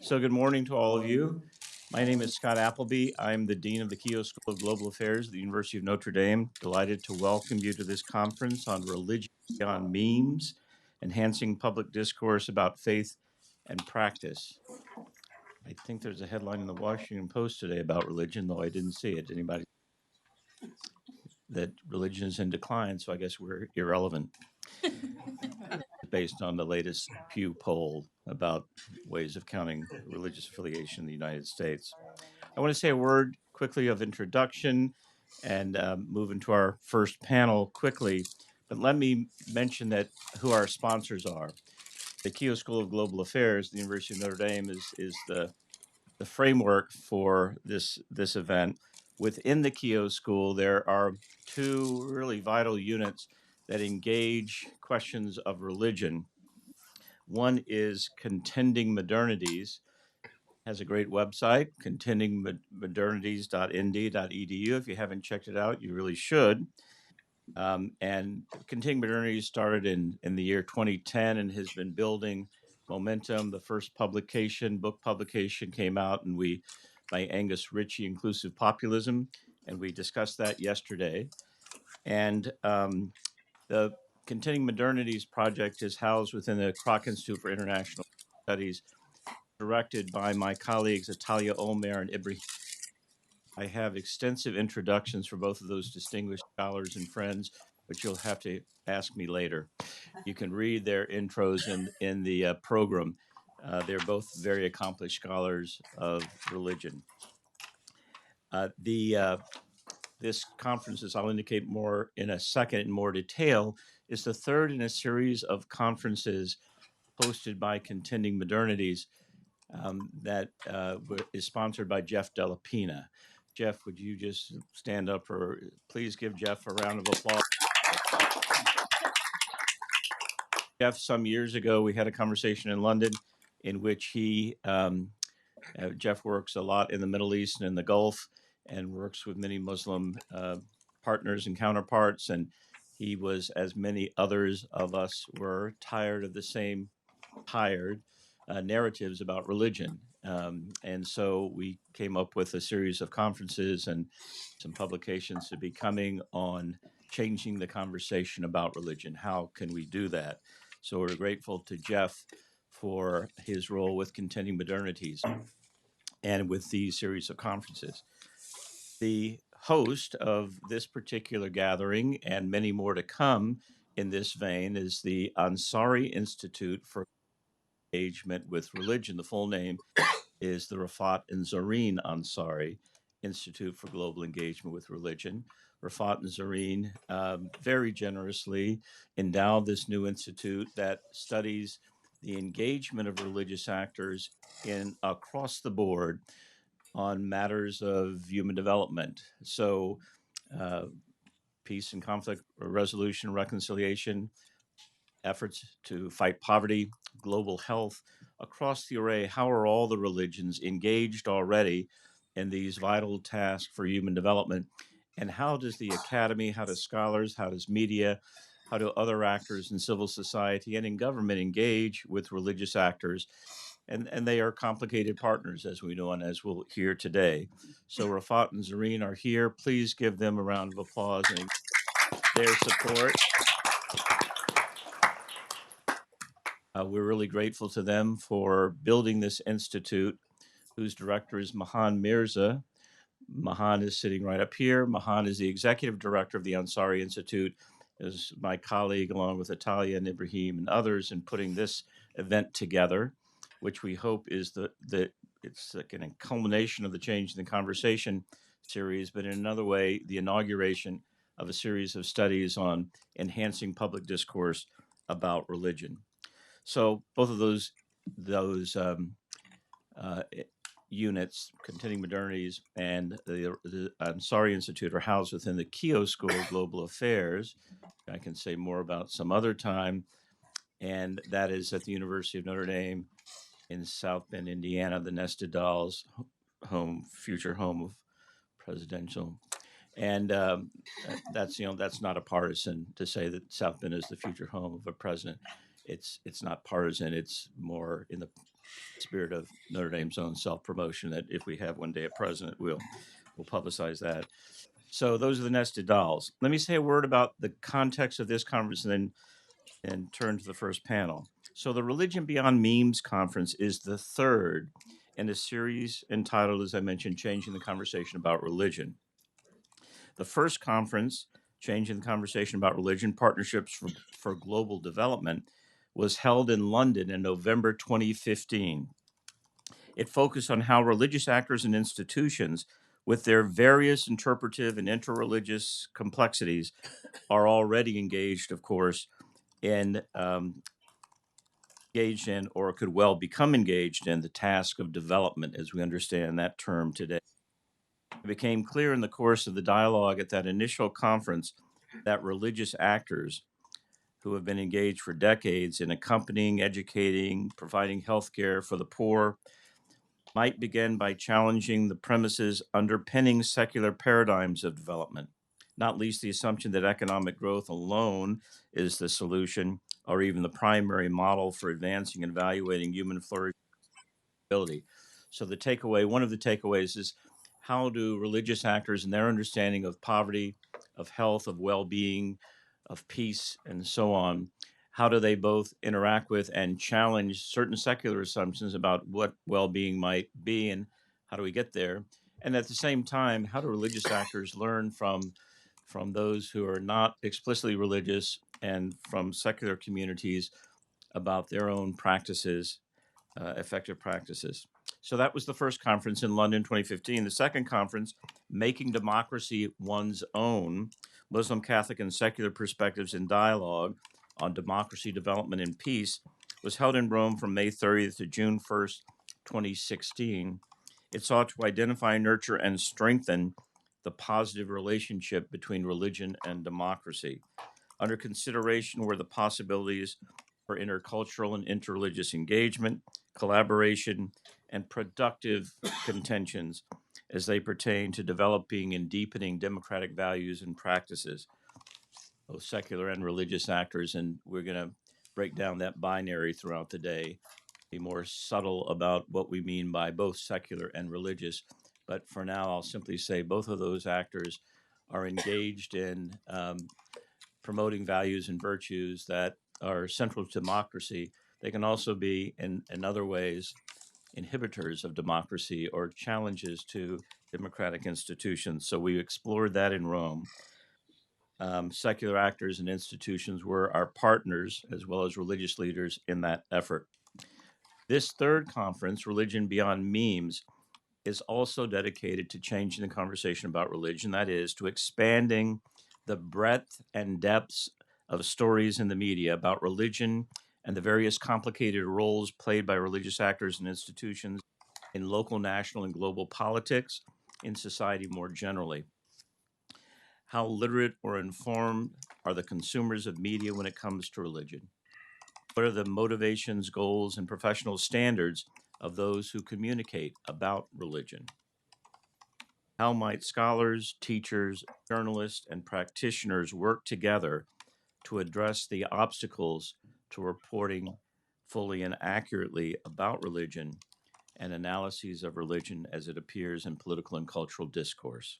So good morning to all of you. My name is Scott Appleby. I'm the Dean of the Keough School of Global Affairs at the University of Notre Dame. Delighted to welcome you to this conference on religion beyond memes, enhancing public discourse about faith and practice. I think there's a headline in the Washington Post today about religion, though I didn't see it. Anybody? That religion is in decline, so I guess we're irrelevant. Based on the latest Pew poll about ways of counting religious affiliation in the United States. I want to say a word quickly of introduction and move into our first panel quickly. But let me mention that who our sponsors are. The Keough School of Global Affairs, the University of Notre Dame, is the framework for this event. Within the Keough School, there are two really vital units that engage questions of religion. One is Contending Modernities, has a great website, contendingmodernities.nd.edu. If you haven't checked it out, you really should. And Contending Modernities started in the year 2010 and has been building momentum. The first book publication came out, and by Angus Ritchie, Inclusive Populism, and we discussed that yesterday. And the Contending Modernities project is housed within the Kroc Institute for International Studies, directed by my colleagues Atalia Omer and Ibrahim. I have extensive introductions for both of those distinguished scholars and friends, but you'll have to ask me later. You can read their intros in the program. They're both very accomplished scholars of religion. This conference, as I'll indicate more in a second in more detail, is the third in a series of conferences hosted by Contending Modernities that is sponsored by Jeff Della Pena. Jeff, would you just stand up, or please give Jeff a round of applause? Jeff, some years ago, we had a conversation in London in which Jeff works a lot in the Middle East and in the Gulf, and works with many Muslim partners and counterparts. And he was, as many others of us were, tired of the same narratives about religion. And so we came up with a series of conferences and some publications to be coming on changing the conversation about religion. How can we do that? So we're grateful to Jeff for his role with Contending Modernities and with these series of conferences. The host of this particular gathering and many more to come in this vein is the Ansari Institute for Engagement with Religion. The full name is the Rafat and Zareen Ansari Institute for Global Engagement with Religion. Rafat and Zareen very generously endowed this new institute that studies the engagement of religious actors across the board on matters of human development. So peace and conflict resolution, reconciliation, efforts to fight poverty, global health, across the array. How are all the religions engaged already in these vital tasks for human development? And how does the academy, how do scholars, how does media, how do other actors in civil society and in government engage with religious actors? And they are complicated partners, as we know, and as we'll hear today. So Rafat and Zareen are here. Please give them a round of applause and their support. We're really grateful to them for building this institute, whose director is Mahan Mirza. Mahan is sitting right up here. Mahan is the executive director of the Ansari Institute, is my colleague, along with Atalia and Ibrahim and others, in putting this event together, which we hope is it's like a culmination of the Change in the Conversation series, but in another way, the inauguration of a series of studies on enhancing public discourse about religion. So both of those units, Contending Modernities and the Ansari Institute, are housed within the Keough School of Global Affairs. I can say more about some other time. And that is at the University of Notre Dame in South Bend, Indiana, the Nested Dolls future home of presidential. And that's not a partisan to say that South Bend is the future home of a president. It's not partisan. It's more in the spirit of Notre Dame's own self-promotion, that if we have one day a president, we'll publicize that. So those are the nested dolls. Let me say a word about the context of this conference and then turn to the first panel. So the Religion Beyond Memes conference is the third in a series entitled, as I mentioned, Changing the Conversation About Religion. The first conference, Changing the Conversation About Religion, Partnerships for Global Development, was held in London in November 2015. It focused on how religious actors and institutions, with their various interpretive and interreligious complexities, are already engaged, of course, in or could well become engaged in the task of development, as we understand that term today. It became clear in the course of the dialogue at that initial conference that religious actors who have been engaged for decades in accompanying, educating, providing health care for the poor might begin by challenging the premises underpinning secular paradigms of development, not least the assumption that economic growth alone is the solution or even the primary model for advancing and evaluating human flourishing. So the takeaway, one of the takeaways is, how do religious actors and their understanding of poverty, of health, of well-being, of peace, and so on, how do they both interact with and challenge certain secular assumptions about what well-being might be and how do we get there? And at the same time, how do religious actors learn from those who are not explicitly religious and from secular communities about their own practices, effective practices? So that was the first conference in London, 2015. The second conference, Making Democracy One's Own, Muslim, Catholic, and Secular Perspectives in Dialogue on Democracy, Development, and Peace, was held in Rome from May 30th to June 1st, 2016. It sought to identify, nurture, and strengthen the positive relationship between religion and democracy. Under consideration were the possibilities for intercultural and interreligious engagement, collaboration, and productive contentions as they pertain to developing and deepening democratic values and practices, both secular and religious actors. And we're going to break down that binary throughout the day, be more subtle about what we mean by both secular and religious. But for now, I'll simply say both of those actors are engaged in promoting values and virtues that are central to democracy. They can also be, in other ways, inhibitors of democracy or challenges to democratic institutions. So we explored that in Rome. Secular actors and institutions were our partners as well as religious leaders in that effort. This third conference, Religion Beyond Memes, is also dedicated to changing the conversation about religion, that is, to expanding the breadth and depths of stories in the media about religion and the various complicated roles played by religious actors and institutions in local, national, and global politics, in society more generally. How literate or informed are the consumers of media when it comes to religion? What are the motivations, goals, and professional standards of those who communicate about religion? How might scholars, teachers, journalists, and practitioners work together to address the obstacles to reporting fully and accurately about religion and analyses of religion as it appears in political and cultural discourse?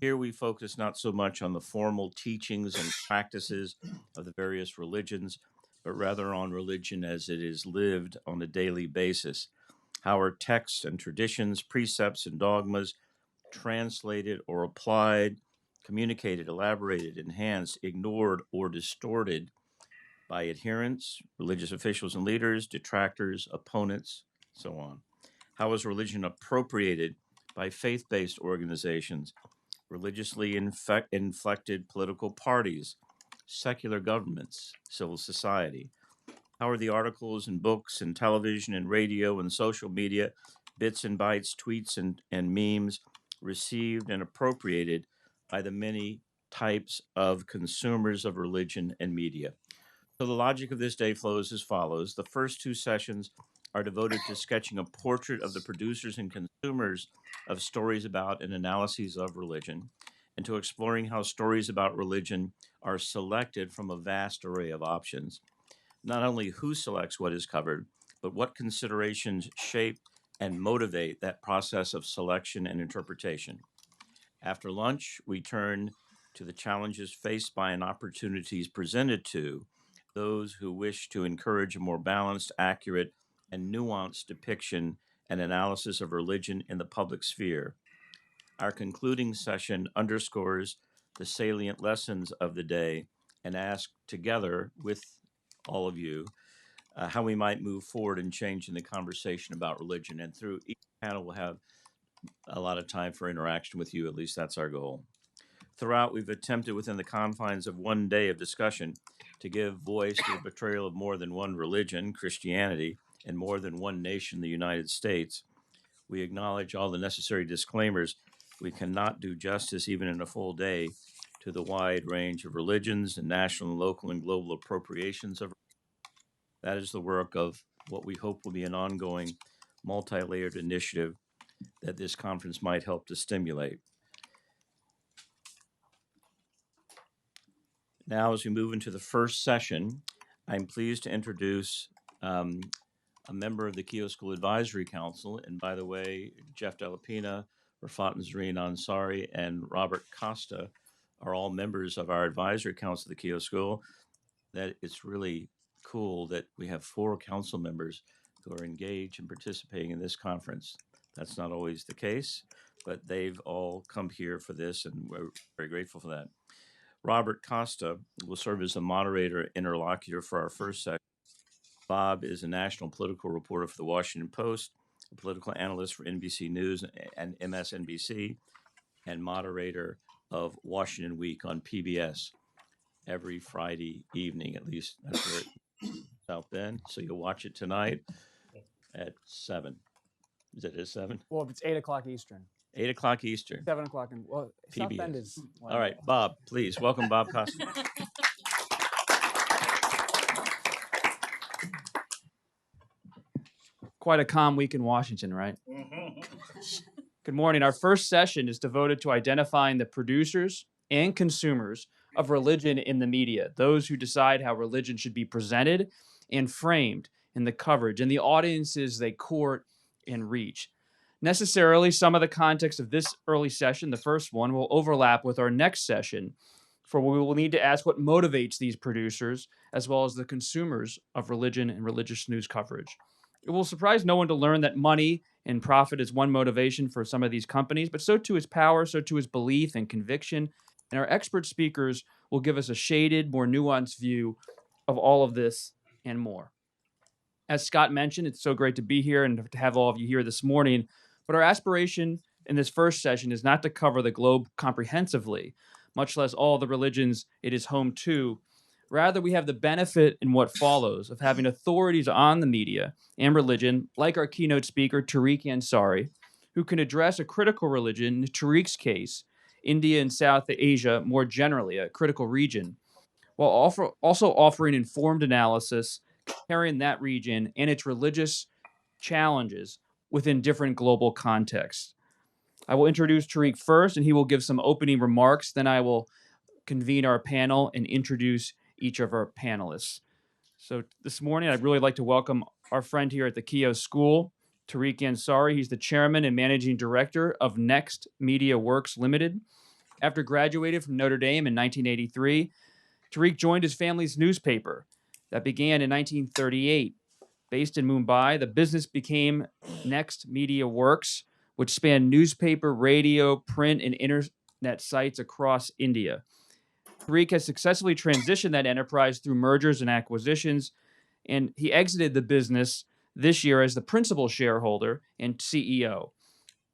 Here we focus not so much on the formal teachings and practices of the various religions, but rather on religion as it is lived on a daily basis. How are texts and traditions, precepts and dogmas translated or applied, communicated, elaborated, enhanced, ignored, or distorted by adherents, religious officials and leaders, detractors, opponents, so on? How is religion appropriated by faith-based organizations, religiously inflected political parties, secular governments, civil society? How are the articles and books and television and radio and social media, bits and bytes, tweets and memes received and appropriated by the many types of consumers of religion and media? So the logic of this day flows as follows. The first two sessions are devoted to sketching a portrait of the producers and consumers of stories about and analyses of religion, and to exploring how stories about religion are selected from a vast array of options. Not only who selects what is covered, but what considerations shape and motivate that process of selection and interpretation. After lunch, we turn to the challenges faced by and opportunities presented to those who wish to encourage a more balanced, accurate, and nuanced depiction and analysis of religion in the public sphere. Our concluding session underscores the salient lessons of the day and asks together with all of you how we might move forward in changing the conversation about religion. And through each panel, we'll have a lot of time for interaction with you. At least that's our goal. Throughout, we've attempted within the confines of one day of discussion to give voice to the portrayal of more than one religion, Christianity, and more than one nation, the United States. We acknowledge all the necessary disclaimers. We cannot do justice, even in a full day, to the wide range of religions and national, local, and global appropriations of. That is the work of what we hope will be an ongoing, multi-layered initiative that this conference might help to stimulate. Now, as we move into the first session, I'm pleased to introduce a member of the Keough School Advisory Council. And by the way, Jeff Delapina, Rafat Nazreen Ansari, and Robert Costa are all members of our advisory council of the Keough School. That it's really cool that we have 4 council members who are engaged and participating in this conference. That's not always the case, but they've all come here for this, and we're very grateful for that. Robert Costa will serve as the moderator interlocutor for our first session. Bob is a national political reporter for the Washington Post, a political analyst for NBC News and MSNBC, and moderator of Washington Week on PBS every Friday evening. At least that's where it's out then. So you'll watch it tonight at 7. Is it at 7? Well, if it's 8 o'clock Eastern. 8 o'clock Eastern. 7 o'clock in South PBS. Bend is. All right, Bob, please welcome Bob Costa. Quite a calm week in Washington, right? Good morning. Our first session is devoted to identifying the producers and consumers of religion in the media, those who decide how religion should be presented and framed in the coverage and the audiences they court and reach. Necessarily, some of the context of this early session, the first one, will overlap with our next session, for we will need to ask what motivates these producers as well as the consumers of religion and religious news coverage. It will surprise no one to learn that money and profit is one motivation for some of these companies, but so too is power, so too is belief and conviction. And our expert speakers will give us a shaded, more nuanced view of all of this and more. As Scott mentioned, it's so great to be here and to have all of you here this morning. But our aspiration in this first session is not to cover the globe comprehensively, much less all the religions it is home to. Rather, we have the benefit in what follows of having authorities on the media and religion, like our keynote speaker, Tariq Ansari, who can address a critical religion, in Tariq's case, India and South Asia more generally, a critical region, while also offering informed analysis, comparing that region and its religious challenges within different global contexts. I will introduce Tariq first, and he will give some opening remarks. Then I will convene our panel and introduce each of our panelists. So this morning, I'd really like to welcome our friend here at the Keough School, Tariq Ansari. He's the chairman and managing director of Next Media Works Limited. After graduating from Notre Dame in 1983, Tariq joined his family's newspaper that began in 1938. Based in Mumbai, the business became Next Media Works, which spanned newspaper, radio, print, and internet sites across India. Tariq has successfully transitioned that enterprise through mergers and acquisitions, and he exited the business this year as the principal shareholder and CEO.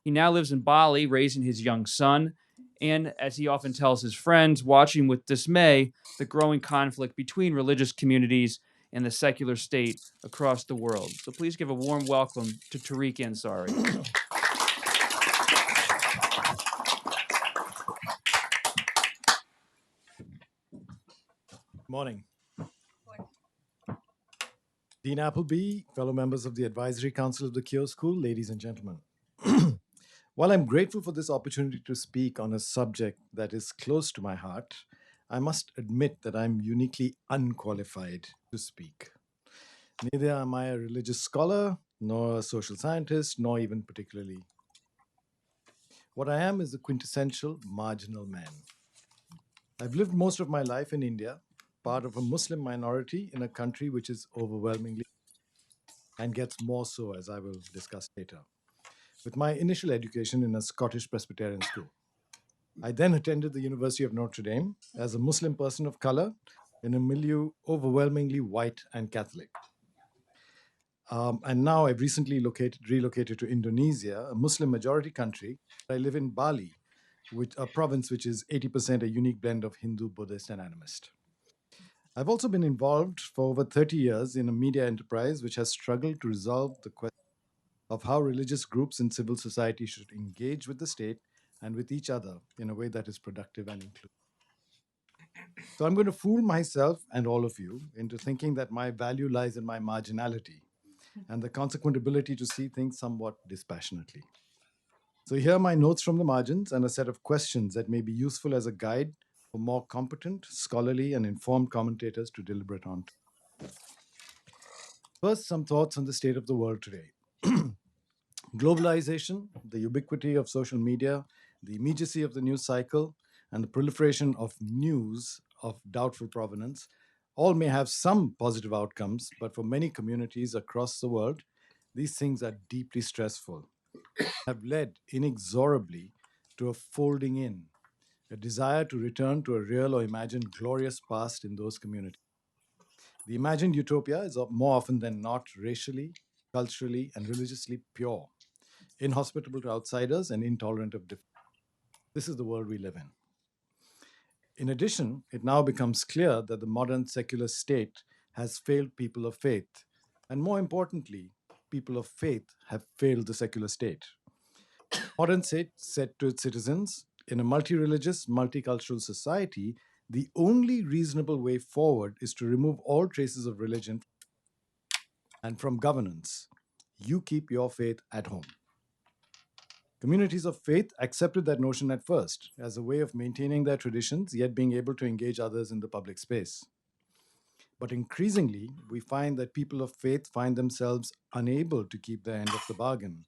He now lives in Bali, raising his young son, and as he often tells his friends, watching with dismay the growing conflict between religious communities and the secular state across the world. So please give a warm welcome to Tariq Ansari. Morning. Dean Appleby, fellow members of the Advisory Council of the Keough School, ladies and gentlemen. While I'm grateful for this opportunity to speak on a subject that is close to my heart, I must admit that I'm uniquely unqualified to speak. Neither am I a religious scholar, nor a social scientist, nor even particularly. What I am is a quintessential marginal man. I've lived most of my life in India, part of a Muslim minority in a country which is overwhelmingly and gets more so, as I will discuss later, with my initial education in a Scottish Presbyterian school. I then attended the University of Notre Dame as a Muslim person of color in a milieu overwhelmingly white and Catholic. And now I've recently relocated to Indonesia, a Muslim majority country. I live in Bali, a province which is 80% a unique blend of Hindu, Buddhist, and animist. I've also been involved for over 30 years in a media enterprise which has struggled to resolve the question of how religious groups in civil society should engage with the state and with each other in a way that is productive and inclusive. So I'm going to fool myself and all of you into thinking that my value lies in my marginality and the consequent ability to see things somewhat dispassionately. So here are my notes from the margins and a set of questions that may be useful as a guide for more competent, scholarly, and informed commentators to deliberate on. First, some thoughts on the state of the world today. Globalization, the ubiquity of social media, the immediacy of the news cycle, and the proliferation of news of doubtful provenance all may have some positive outcomes, but for many communities across the world, these things are deeply stressful, have led inexorably to a folding in, a desire to return to a real or imagined glorious past in those communities. The imagined utopia is more often than not racially, culturally, and religiously pure, inhospitable to outsiders, and intolerant of difference. This is the world we live in. In addition, it now becomes clear that the modern secular state has failed people of faith. And more importantly, people of faith have failed the secular state. Modern state said to its citizens, in a multi-religious, multicultural society, the only reasonable way forward is to remove all traces of religion and from governance. You keep your faith at home. Communities of faith accepted that notion at first as a way of maintaining their traditions, yet being able to engage others in the public space. But increasingly, we find that people of faith find themselves unable to keep their end of the bargain,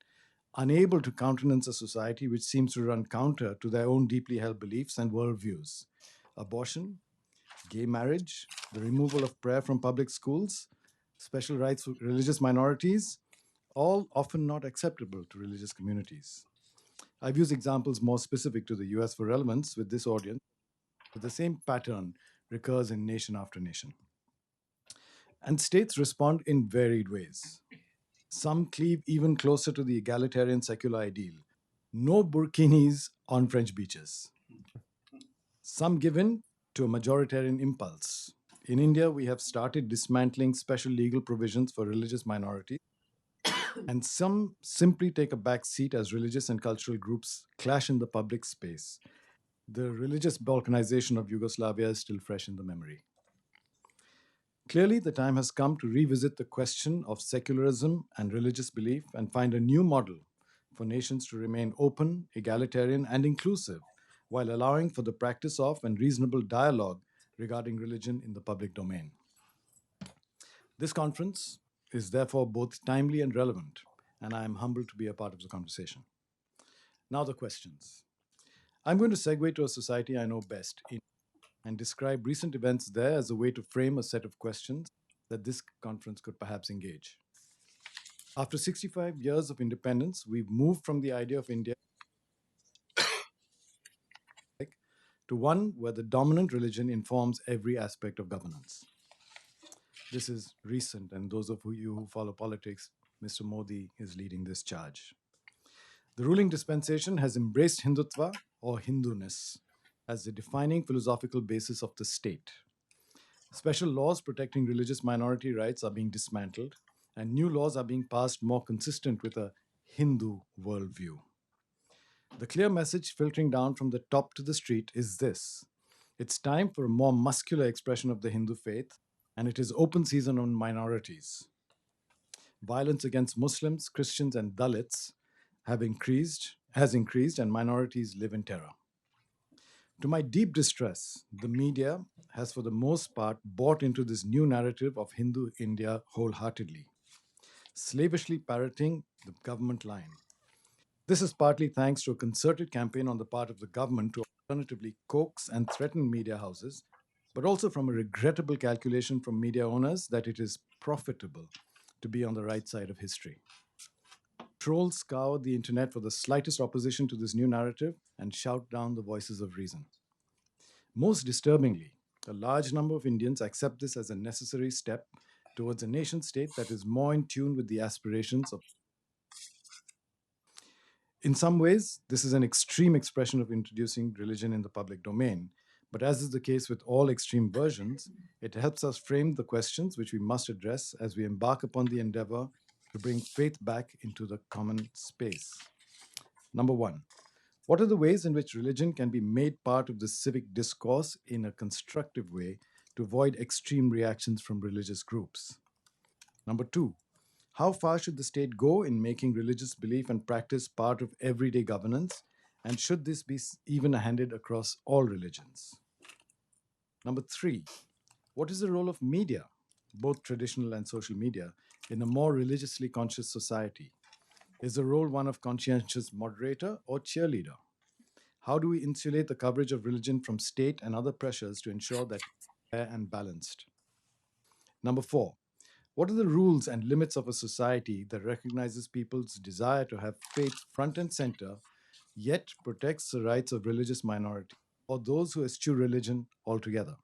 unable to countenance a society which seems to run counter to their own deeply held beliefs and worldviews. Abortion, gay marriage, the removal of prayer from public schools, special rights for religious minorities, all often not acceptable to religious communities. I've used examples more specific to the US for relevance with this audience, but the same pattern recurs in nation after nation. And states respond in varied ways. Some cleave even closer to the egalitarian secular ideal. No burkinis on French beaches. Some give in to a majoritarian impulse. In India, we have started dismantling special legal provisions for religious minorities, and some simply take a back seat as religious and cultural groups clash in the public space. The religious balkanization of Yugoslavia is still fresh in the memory. Clearly, the time has come to revisit the question of secularism and religious belief and find a new model for nations to remain open, egalitarian, and inclusive while allowing for the practice of and reasonable dialogue regarding religion in the public domain. This conference is therefore both timely and relevant, and I am humbled to be a part of the conversation. Now, the questions. I'm going to segue to a society I know best and describe recent events there as a way to frame a set of questions that this conference could perhaps engage. After 65 years of independence, we've moved from the idea of India to one where the dominant religion informs every aspect of governance. This is recent, and those of you who follow politics, Mr. Modi is leading this charge. The ruling dispensation has embraced Hindutva, or Hinduness, as the defining philosophical basis of the state. Special laws protecting religious minority rights are being dismantled, and new laws are being passed more consistent with a Hindu worldview. The clear message filtering down from the top to the street is this: it's time for a more muscular expression of the Hindu faith, and it is open season on minorities. Violence against Muslims, Christians, and Dalits has increased, and minorities live in terror. To my deep distress, the media has for the most part bought into this new narrative of Hindu India wholeheartedly, slavishly parroting the government line. This is partly thanks to a concerted campaign on the part of the government to alternatively coax and threaten media houses, but also from a regrettable calculation from media owners that it is profitable to be on the right side of history. Trolls scour the internet for the slightest opposition to this new narrative and shout down the voices of reason. Most disturbingly, a large number of Indians accept this as a necessary step towards a nation state that is more in tune with the aspirations of. In some ways, this is an extreme expression of introducing religion in the public domain. But as is the case with all extreme versions, it helps us frame the questions which we must address as we embark upon the endeavor to bring faith back into the common space. Number one, what are the ways in which religion can be made part of the civic discourse in a constructive way to avoid extreme reactions from religious groups? Number two, how far should the state go in making religious belief and practice part of everyday governance? And should this be even handed across all religions? Number three, what is the role of media, both traditional and social media, in a more religiously conscious society? Is the role one of conscientious moderator or cheerleader? How do we insulate the coverage of religion from state and other pressures to ensure that it's fair and balanced? Number four, what are the rules and limits of a society that recognizes people's desire to have faith front and center, yet protects the rights of religious minorities or those who eschew religion altogether?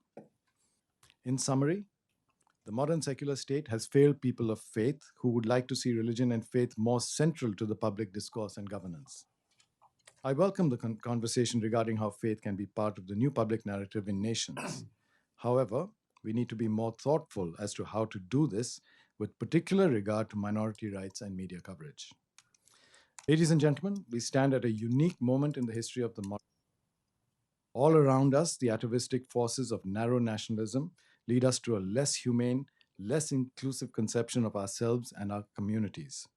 In summary, the modern secular state has failed people of faith who would like to see religion and faith more central to the public discourse and governance. I welcome the conversation regarding how faith can be part of the new public narrative in nations. However, we need to be more thoughtful as to how to do this with particular regard to minority rights and media coverage. Ladies and gentlemen, we stand at a unique moment in the history of the modern. All around us, the atavistic forces of narrow nationalism lead us to a less humane, less inclusive conception of ourselves and our communities.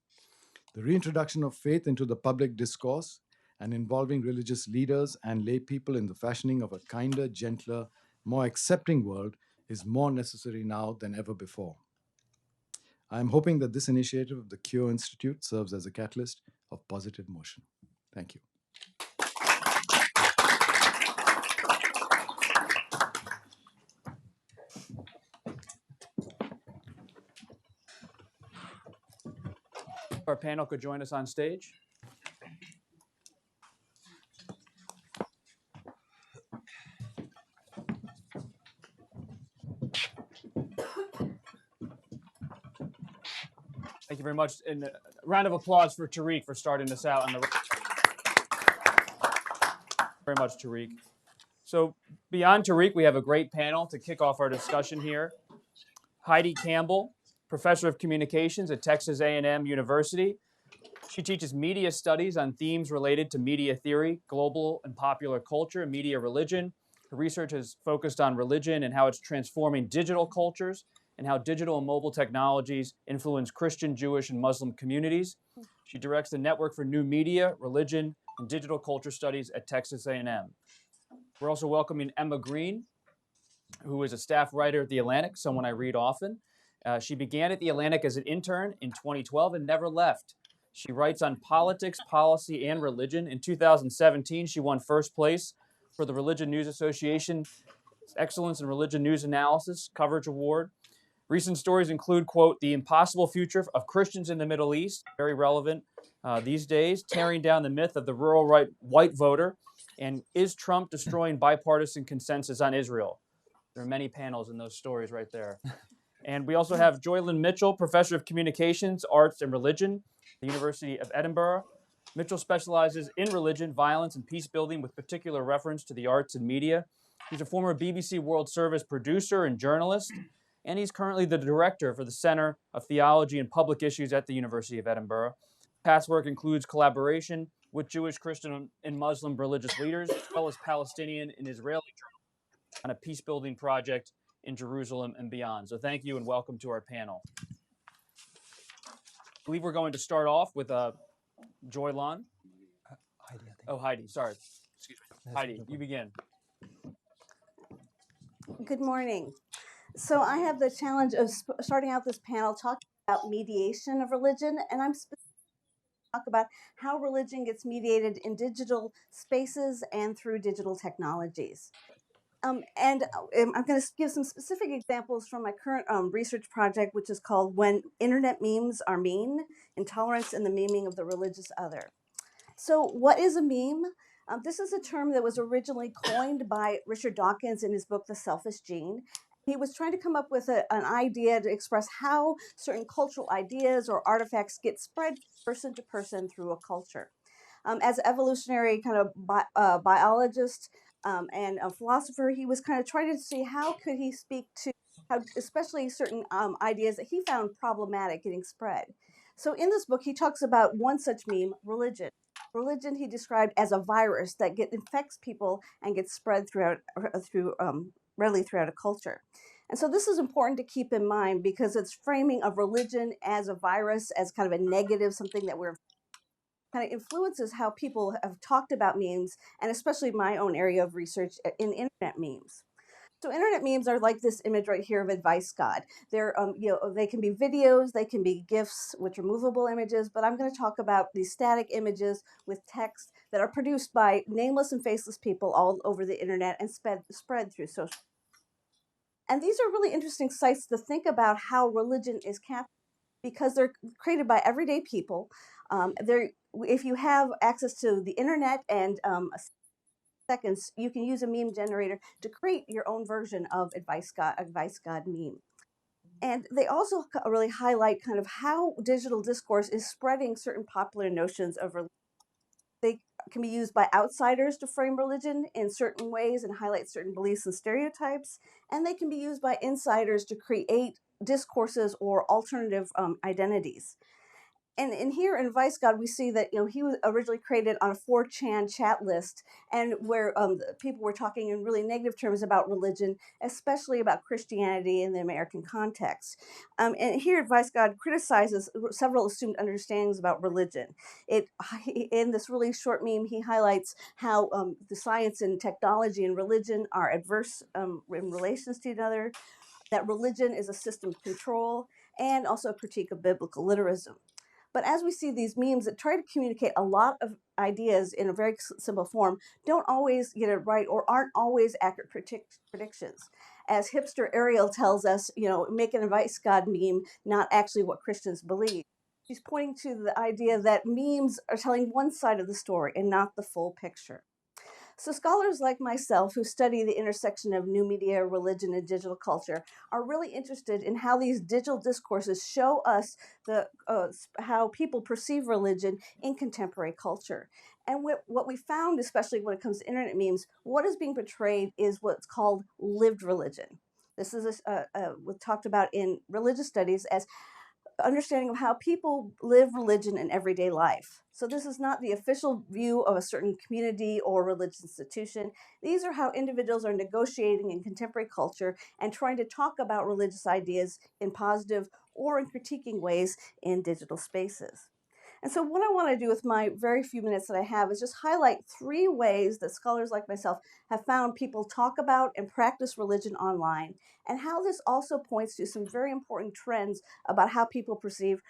The reintroduction of faith into the public discourse and involving religious leaders and lay people in the fashioning of a kinder, gentler, more accepting world is more necessary now than ever before. I am hoping that this initiative of the Cure Institute serves as a catalyst of positive motion. Thank you. Our panel could join us on stage. Thank you very much. And a round of applause for Tariq for starting us out on the. Very much, Tariq. So beyond Tariq, we have a great panel to kick off our discussion here. Heidi Campbell, professor of communications at Texas A&M University. She teaches media studies on themes related to media theory, global and popular culture, and media religion. Her research has focused on religion and how it's transforming digital cultures and how digital and mobile technologies influence Christian, Jewish, and Muslim communities. She directs the Network for New Media, Religion, and Digital Culture Studies at Texas A&M. We're also welcoming Emma Green, who is a staff writer at The Atlantic, someone I read often. She began at The Atlantic as an intern in 2012 and never left. She writes on politics, policy, and religion. In 2017, she won first place for the Religion News Association Excellence in Religion News Analysis Coverage Award. Recent stories include, quote, the impossible future of Christians in the Middle East, very relevant these days, tearing down the myth of the rural right white voter, and is Trump destroying bipartisan consensus on Israel? There are many panels in those stories right there. And we also have Jolyon Mitchell, professor of communications, arts, and religion at the University of Edinburgh. Mitchell specializes in religion, violence, and peace building with particular reference to the arts and media. He's a former BBC World Service producer and journalist, and he's currently the director for the Center of Theology and Public Issues at the University of Edinburgh. Past work includes collaboration with Jewish, Christian, and Muslim religious leaders, as well as Palestinian and Israeli on a peace-building project in Jerusalem and beyond. So thank you and welcome to our panel. I believe we're going to start off with Jolyon. Heidi, I think. Oh, Heidi, sorry. Excuse me. Heidi, you begin. Good morning. So I have the challenge of starting out this panel talking about mediation of religion, and I'm specifically talk about how religion gets mediated in digital spaces and through digital technologies. I'm going to give some specific examples from my current research project, which is called When Internet Memes Are Mean, Intolerance and the Memeing of the Religious Other. So what is a meme? This is a term that was originally coined by Richard Dawkins in his book, The Selfish Gene. He was trying to come up with an idea to express how certain cultural ideas or artifacts get spread person to person through a culture. As an evolutionary kind of biologist and a philosopher, he was kind of trying to see how could he speak to how, especially certain ideas that he found problematic getting spread. So in this book, he talks about one such meme, religion. Religion he described as a virus that infects people and gets spread readily throughout a culture. And so this is important to keep in mind because it's framing of religion as a virus, as kind of a negative, something that we're kind of influences how people have talked about memes, and especially my own area of research in internet memes. So internet memes are like this image right here of Advice God. They're, they can be videos, they can be GIFs, which are movable images, but I'm going to talk about these static images with text that are produced by nameless and faceless people all over the internet and spread through social. And these are really interesting sites to think about how religion is captured because they're created by everyday people. If you have access to the internet and seconds, you can use a meme generator to create your own version of Advice God meme. And they also really highlight kind of how digital discourse is spreading certain popular notions of religion. They can be used by outsiders to frame religion in certain ways and highlight certain beliefs and stereotypes. And they can be used by insiders to create discourses or alternative identities. And in here in Vice God, we see that he was originally created on a 4chan chat list, and where people were talking in really negative terms about religion, especially about Christianity in the American context. And here, Vice God criticizes several assumed understandings about religion. In this really short meme, he highlights how the science and technology and religion are adverse in relations to each other, that religion is a system of control, and also a critique of biblical literalism. But as we see these memes that try to communicate a lot of ideas in a very simple form, don't always get it right or aren't always accurate predictions. As hipster Ariel tells us, make an Advice God meme, not actually what Christians believe. She's pointing to the idea that memes are telling one side of the story and not the full picture. So scholars like myself who study the intersection of new media, religion, and digital culture are really interested in how these digital discourses show us how people perceive religion in contemporary culture. And what we found, especially when it comes to internet memes, what is being portrayed is what's called lived religion. This is talked about in religious studies as understanding of how people live religion in everyday life. So this is not the official view of a certain community or religious institution. These are how individuals are negotiating in contemporary culture and trying to talk about religious ideas in positive or in critiquing ways in digital spaces. And so what I want to do with my very few minutes that I have is just highlight 3 ways that scholars like myself have found people talk about and practice religion online, and how this also points to some very important trends about how people perceive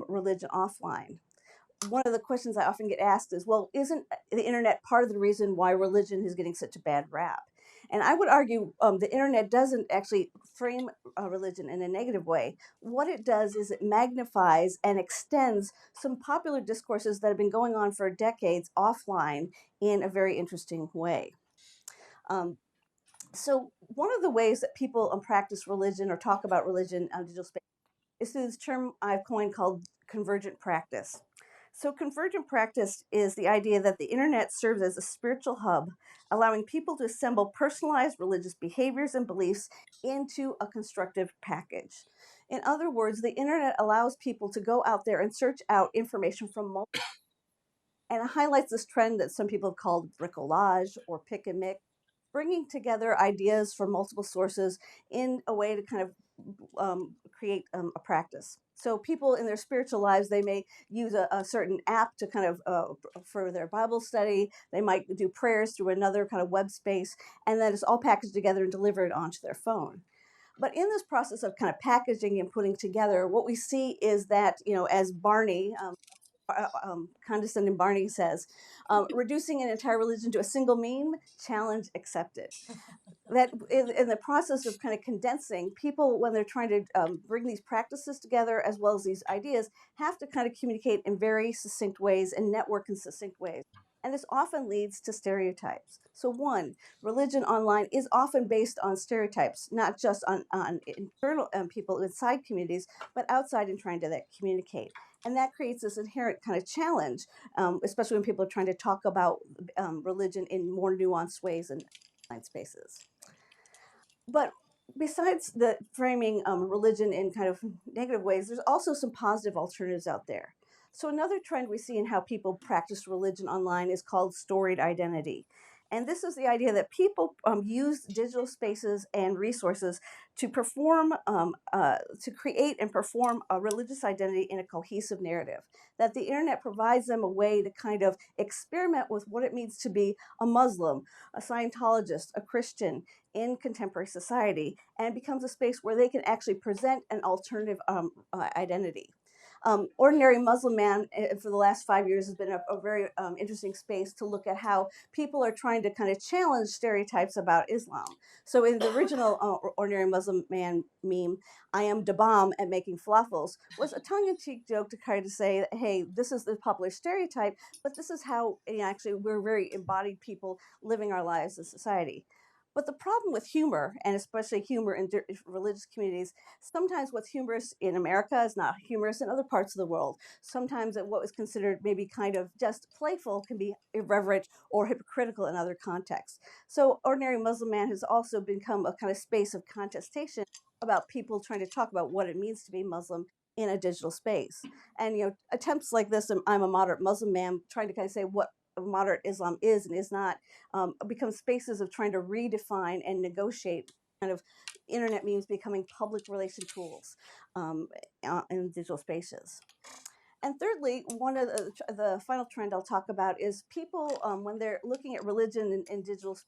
religion offline. One of the questions I often get asked is, well, isn't the internet part of the reason why religion is getting such a bad rap? And I would argue the internet doesn't actually frame religion in a negative way. What it does is it magnifies and extends some popular discourses that have been going on for decades offline in a very interesting way. So one of the ways that people practice religion or talk about religion on digital space is through this term I've coined called convergent practice. So, convergent practice is the idea that the internet serves as a spiritual hub, allowing people to assemble personalized religious behaviors and beliefs into a constructive package. In other words, the internet allows people to go out there and search out information from multiple, and it highlights this trend that some people have called bricolage or pick and mix. bringing together ideas from multiple sources in a way to kind of create a practice. So people in their spiritual lives, they may use a certain app to kind of for their Bible study. They might do prayers through another kind of web space, and then it's all packaged together and delivered onto their phone. But in this process of kind of packaging and putting together, what we see is that, as Barney, condescending Barney says, reducing an entire religion to a single meme, challenge accepted. That in the process of kind of condensing, people, when they're trying to bring these practices together as well as these ideas, have to kind of communicate in very succinct ways and network in succinct ways. And this often leads to stereotypes. So one, religion online is often based on stereotypes, not just on internal people inside communities, but outside in trying to communicate. And that creates this inherent kind of challenge, especially when people are trying to talk about religion in more nuanced ways in online spaces. But besides the framing religion in kind of negative ways, there's also some positive alternatives out there. So another trend we see in how people practice religion online is called storied identity. And this is the idea that people use digital spaces and resources to to create and perform a religious identity in a cohesive narrative. That the internet provides them a way to kind of experiment with what it means to be a Muslim, a Scientologist, a Christian in contemporary society, and becomes a space where they can actually present an alternative identity. Ordinary Muslim Man for the last 5 years has been a very interesting space to look at how people are trying to kind of challenge stereotypes about Islam. So in the original Ordinary Muslim Man meme, I am the bomb at making falafels, was a tongue-in-cheek joke to kind of say, hey, this is the popular stereotype, but this is how actually we're very embodied people living our lives in society. But the problem with humor, and especially humor in religious communities, sometimes what's humorous in America is not humorous in other parts of the world. Sometimes what was considered maybe kind of just playful can be irreverent or hypocritical in other contexts. So Ordinary Muslim Man has also become a kind of space of contestation about people trying to talk about what it means to be Muslim in a digital space. And attempts like this, I'm a moderate Muslim man, trying to kind of say what moderate Islam is and is not, become spaces of trying to redefine and negotiate kind of internet memes becoming public relation tools in digital spaces. And thirdly, one of the final trend I'll talk about is people, when they're looking at religion in digital,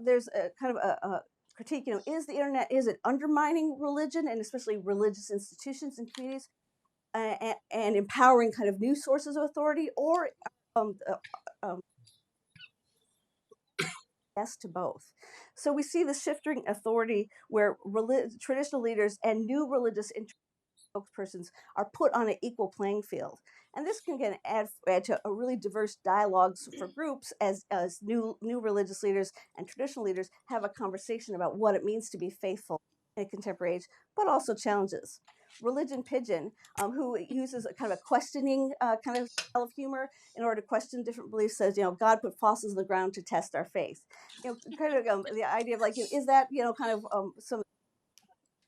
there's a kind of a critique, is the internet, is it undermining religion and especially religious institutions and communities and empowering kind of new sources of authority, or yes to both. So we see the shifting authority where traditional leaders and new religious spokespersons are put on an equal playing field. And this can add to a really diverse dialogues for groups as new religious leaders and traditional leaders have a conversation about what it means to be faithful in a contemporary age, but also challenges. Religion Pigeon, who uses a kind of a questioning kind of style of humor in order to question different beliefs, says, God put fossils in the ground to test our faith. Kind of the idea of like, is that, kind of some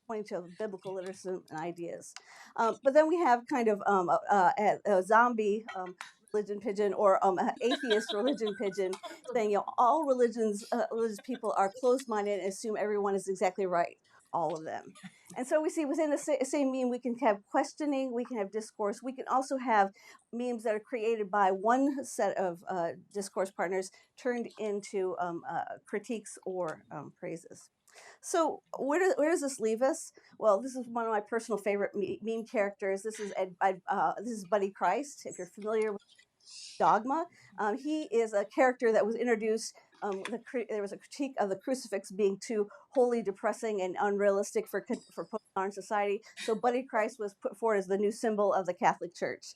pointing to biblical literacy and ideas. But then we have kind of a zombie religion pigeon, or atheist religion pigeon, saying, all religious people are closed-minded and assume everyone is exactly right, all of them. And so we see within the same meme, we can have questioning, we can have discourse, we can also have memes that are created by one set of discourse partners turned into critiques or praises. So where does this leave us? Well, this is one of my personal favorite meme characters. This is Buddy Christ. If you're familiar with Dogma, he is a character that was introduced. There was a critique of the crucifix being too wholly depressing and unrealistic for postmodern society. So Buddy Christ was put forward as the new symbol of the Catholic Church.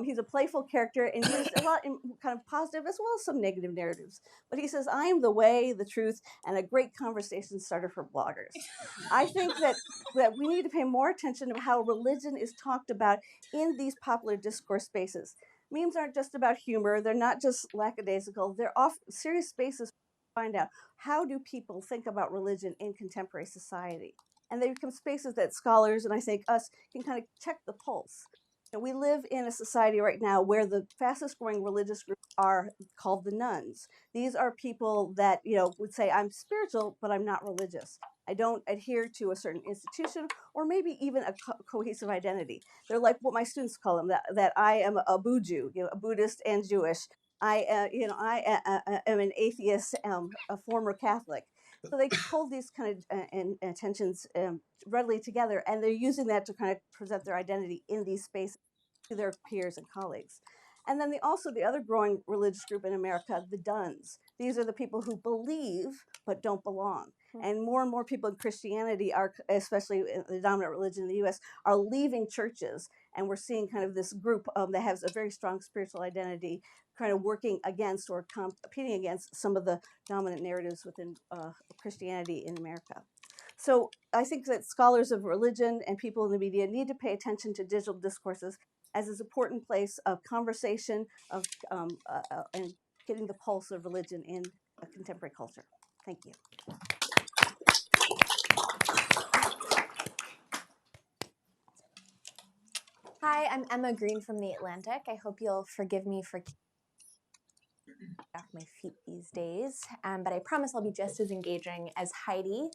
He's a playful character and used a lot in kind of positive as well as some negative narratives. But he says, "I am the way, the truth, and a great conversation starter for bloggers." I think that we need to pay more attention to how religion is talked about in these popular discourse spaces. Memes aren't just about humor. They're not just lackadaisical. They're serious spaces to find out how do people think about religion in contemporary society. And they become spaces that scholars, and I think us, can kind of check the pulse. We live in a society right now where the fastest growing religious groups are called the nuns. These are people that, would say, I'm spiritual, but I'm not religious. I don't adhere to a certain institution or maybe even a cohesive identity. They're like what my students call them, that I am a Buju, a Buddhist and Jewish. I am an atheist, a former Catholic. So they hold these kind of tensions readily together, and they're using that to kind of present their identity in these spaces to their peers and colleagues. And then the other growing religious group in America, the Duns. These are the people who believe but don't belong. And more people in Christianity are, especially the dominant religion in the U.S., are leaving churches. And we're seeing kind of this group that has a very strong spiritual identity, kind of working against or competing against some of the dominant narratives within Christianity in America. So I think that scholars of religion and people in the media need to pay attention to digital discourses as an important place of conversation, of and getting the pulse of religion in a contemporary culture. Thank you. Hi, I'm Emma Green from The Atlantic. I hope you'll forgive me for keeping off my feet these days, but I promise I'll be just as engaging as Heidi.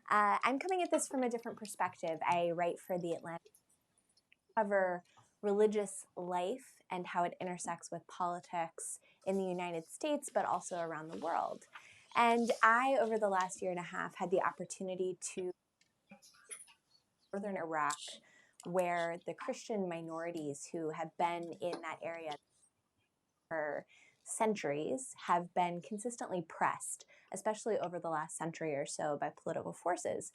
I'm coming at this from a different perspective. I write for The Atlantic, cover religious life and how it intersects with politics in the United States, but also around the world. And I, over the last year and a half, had the opportunity to northern Iraq, where the Christian minorities who have been in that area for centuries have been consistently pressed, especially over the last century or so, by political forces.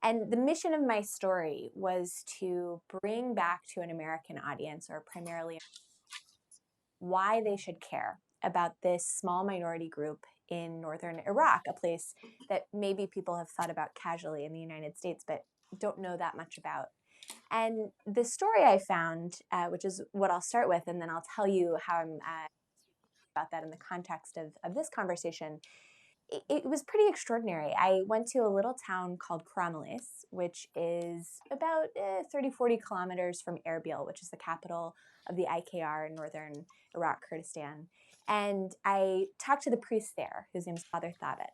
And the mission of my story was to bring back to an American audience, or primarily, why they should care about this small minority group in northern Iraq, a place that maybe people have thought about casually in the United States, but don't know that much about. And the story I found, which is what I'll start with, and then I'll tell you how I'm about that in the context of this conversation, it was pretty extraordinary. I went to a little town called Karamelis, which is about 30, 40 kilometers from Erbil, which is the capital of the IKR in northern Iraq, Kurdistan. And I talked to the priest there, whose name is Father Thabit.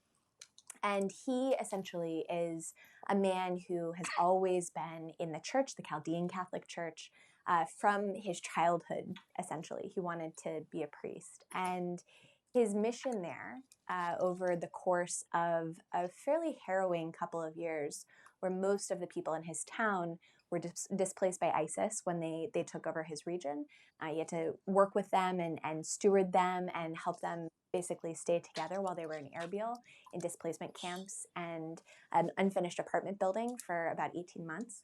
And he essentially is a man who has always been in the church, the Chaldean Catholic Church, from his childhood, essentially. He wanted to be a priest. And his mission there, over the course of a fairly harrowing couple of years, where most of the people in his town were displaced by ISIS when they took over his region. He had to work with them and steward them and help them basically stay together while they were in Erbil, in displacement camps and an unfinished apartment building for about 18 months.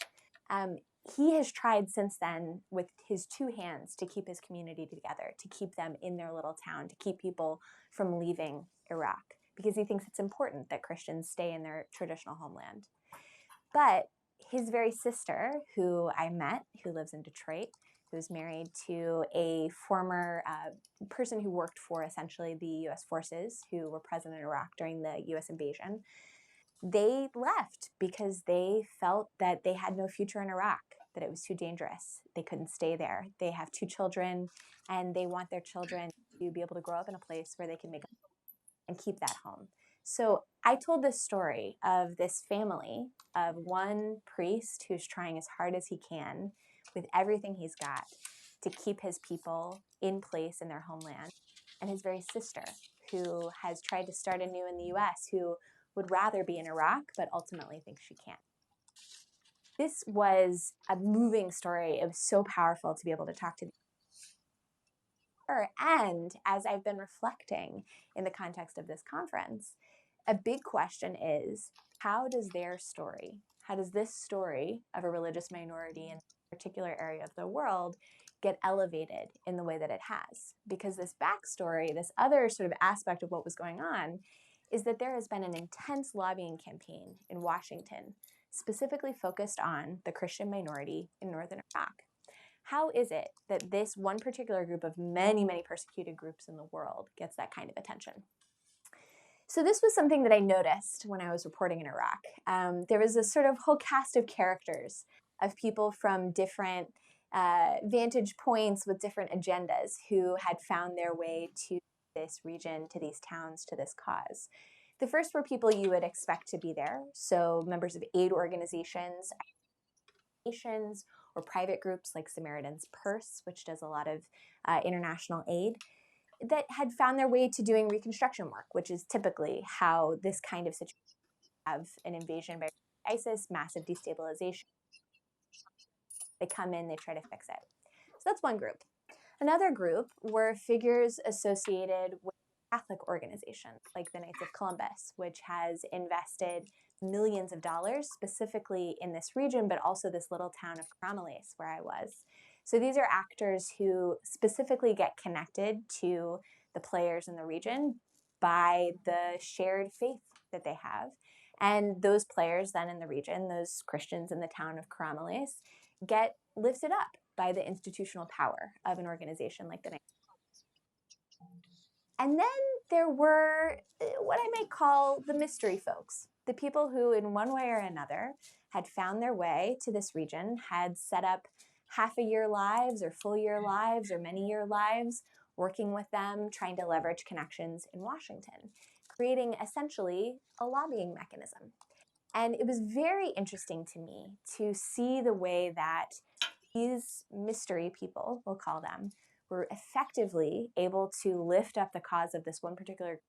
He has tried since then with his two hands to keep his community together, to keep them in their little town, to keep people from leaving Iraq, because he thinks it's important that Christians stay in their traditional homeland. But his very sister, who I met, who lives in Detroit, who's married to a former person who worked for essentially the U.S. forces who were present in Iraq during the U.S. invasion, they left because they felt that they had no future in Iraq, that it was too dangerous. They couldn't stay there. They have two children, and they want their children to be able to grow up in a place where they can make and keep that home. So I told this story of this family, of one priest who's trying as hard as he can with everything he's got to keep his people in place in their homeland, and his very sister, who has tried to start anew in the U.S., who would rather be in Iraq, but ultimately thinks she can't. This was a moving story. It was so powerful to be able to talk to her. And as I've been reflecting in the context of this conference, a big question is, how does their story, how does this story of a religious minority in a particular area of the world get elevated in the way that it has? Because this backstory, this other sort of aspect of what was going on, is that there has been an intense lobbying campaign in Washington, specifically focused on the Christian minority in northern Iraq. How is it that this one particular group of many, many persecuted groups in the world gets that kind of attention? So this was something that I noticed when I was reporting in Iraq. There was a sort of whole cast of characters, of people from different vantage points with different agendas who had found their way to this region, to these towns, to this cause. The first were people you would expect to be there, so members of aid organizations, or private groups like Samaritan's Purse, which does a lot of international aid, that had found their way to doing reconstruction work, which is typically how this kind of situation have an invasion by ISIS, massive destabilization. They come in, they try to fix it. So that's one group. Another group were figures associated with Catholic organizations like the Knights of Columbus, which has invested millions of dollars specifically in this region, but also this little town of Carameles where I was. So these are actors who specifically get connected to the players in the region by the shared faith that they have. And those players then in the region, those Christians in the town of Carameles, get lifted up by the institutional power of an organization like the Knights. And then there were what I might call the mystery folks, the people who in one way or another had found their way to this region, had set up half-a-year lives or full-year lives or many-year lives, working with them, trying to leverage connections in Washington, creating essentially a lobbying mechanism. And it was very interesting to me to see the way that these mystery people, we'll call them, were effectively able to lift up the cause of this one particular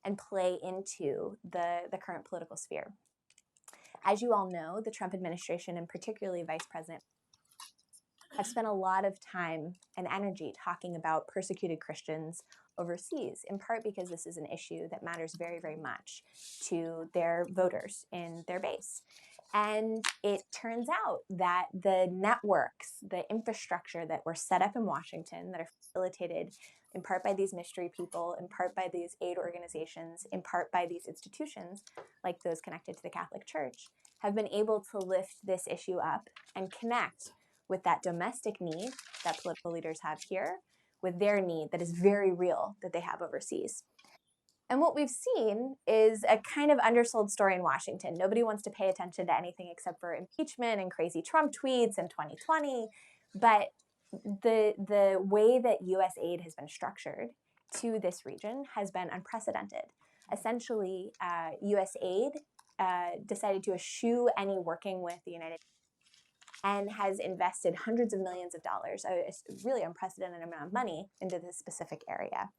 and play into the current political sphere. As you all know, the Trump administration, and particularly Vice President, have spent a lot of time and energy talking about persecuted Christians overseas, in part because this is an issue that matters very, very much to their voters in their base. And it turns out that the networks, the infrastructure that were set up in Washington that are facilitated in part by these mystery people, in part by these aid organizations, in part by these institutions, like those connected to the Catholic Church, have been able to lift this issue up and connect with that domestic need that political leaders have here, with their need that is very real that they have overseas. And what we've seen is a kind of undersold story in Washington. Nobody wants to pay attention to anything except for impeachment and crazy Trump tweets in 2020. But the way that U.S. aid has been structured to this region has been unprecedented. Essentially, U.S. aid decided to eschew any working with the United States and has invested hundreds of millions of dollars, a really unprecedented amount of money, into this specific area.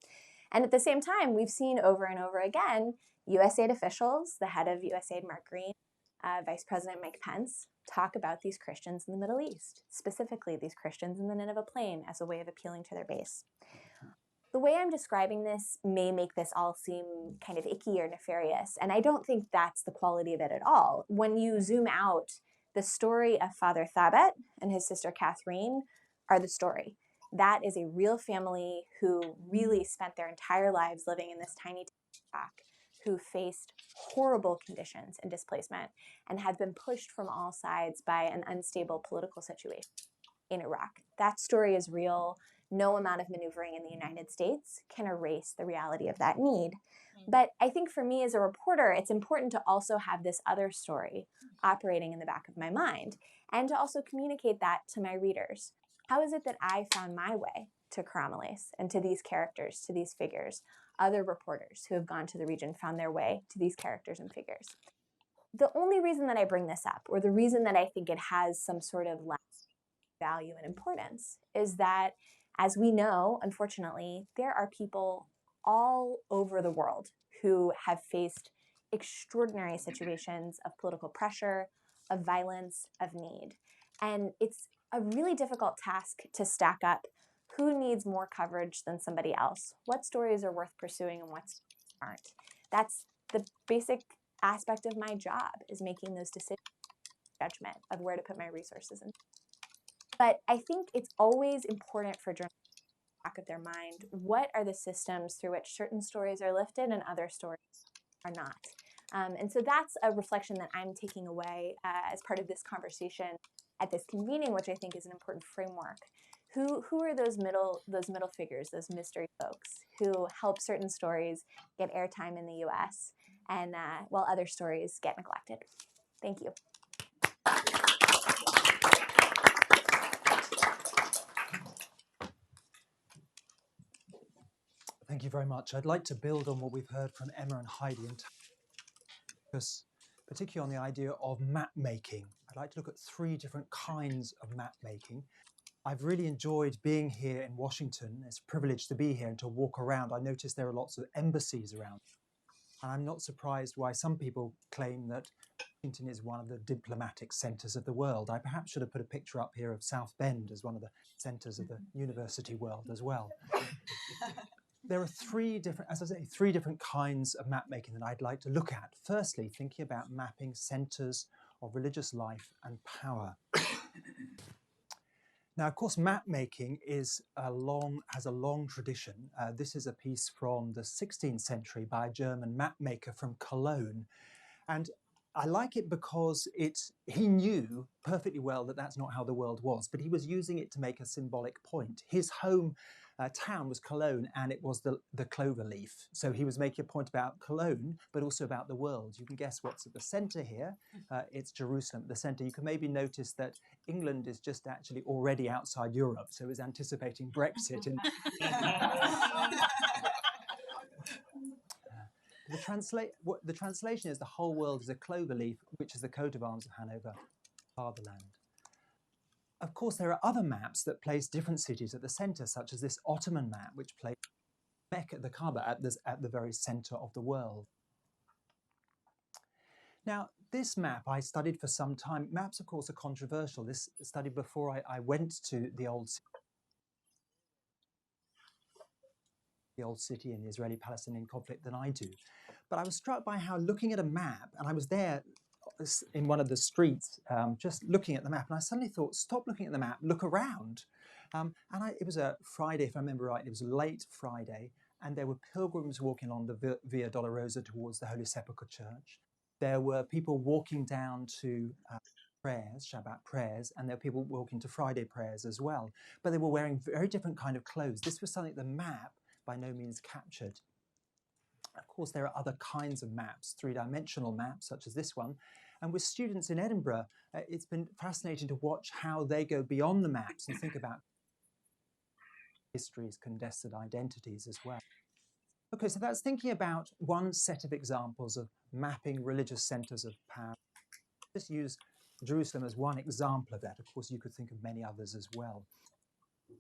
And at the same time, we've seen over and over again USAID officials, the head of USAID, Mark Green, Vice President Mike Pence, talk about these Christians in the Middle East, specifically these Christians in the Nineveh Plain, as a way of appealing to their base. The way I'm describing this may make this all seem kind of icky or nefarious, and I don't think that's the quality of it at all. When you zoom out, the story of Father Thabet and his sister Catherine are the story. That is a real family who really spent their entire lives living in this tiny shack, who faced horrible conditions and displacement and have been pushed from all sides by an unstable political situation in Iraq. That story is real. No amount of maneuvering in the United States can erase the reality of that need. But I think for me as a reporter, it's important to also have this other story operating in the back of my mind and to also communicate that to my readers. How is it that I found my way to Carameles and to these characters, to these figures? Other reporters who have gone to the region found their way to these characters and figures. The only reason that I bring this up, or the reason that I think it has some sort of value and importance, is that, as we know, unfortunately, there are people all over the world who have faced extraordinary situations of political pressure, of violence, of need. And it's a really difficult task to stack up who needs more coverage than somebody else, what stories are worth pursuing and what aren't. That's the basic aspect of my job, is making those decisions, judgment of where to put my resources in. But I think it's always important for journalists to back of their mind, what are the systems through which certain stories are lifted and other stories are not. And so that's a reflection that I'm taking away as part of this conversation at this convening, which I think is an important framework. Who are those middle figures, those mystery folks who help certain stories get airtime in the U.S. and while other stories get neglected? Thank you. Thank you very much. I'd like to build on what we've heard from Emma and Heidi and focus particularly on the idea of map making. I'd like to look at 3 different kinds of map making. I've really enjoyed being here in Washington. It's a privilege to be here and to walk around. I noticed there are lots of embassies around. And I'm not surprised why some people claim that Washington is one of the diplomatic centers of the world. I perhaps should have put a picture up here of South Bend as one of the centers of the university world as well. There are 3 different, as I say, 3 different kinds of map making that I'd like to look at. Firstly, thinking about mapping centers of religious life and power. Now, of course, map making has a long tradition. This is a piece from the 16th century by a German map maker from Cologne. And I like it because he knew perfectly well that that's not how the world was, but he was using it to make a symbolic point. His home town was Cologne, and it was the clover leaf. So he was making a point about Cologne, but also about the world. You can guess what's at the center here. It's Jerusalem at the center. You can maybe notice that England is just actually already outside Europe, so is anticipating Brexit. The translation is the whole world is a clover leaf, which is the coat of arms of Hanover, fatherland. Of course, there are other maps that place different cities at the center, such as this Ottoman map, which places Mecca, the Kaaba, at the very center of the world. Now, this map I studied for some time. Maps, of course, are controversial. This study before I went to the old city in the Israeli-Palestinian conflict than I do. But I was struck by how looking at a map, and I was there in one of the streets, just looking at the map, and I suddenly thought, stop looking at the map, look around. It was a Friday, if I remember right, it was a late Friday, and there were pilgrims walking along the Via Dolorosa towards the Holy Sepulchre Church. There were people walking down to prayers, Shabbat prayers, and there were people walking to Friday prayers as well. But they were wearing very different kind of clothes. This was something the map by no means captured. Of course, there are other kinds of maps, 3-dimensional maps, such as this one. And with students in Edinburgh, it's been fascinating to watch how they go beyond the maps and think about histories, contested identities as well. Okay, so that's thinking about one set of examples of mapping religious centers of power. Just use Jerusalem as one example of that. Of course, you could think of many others as well.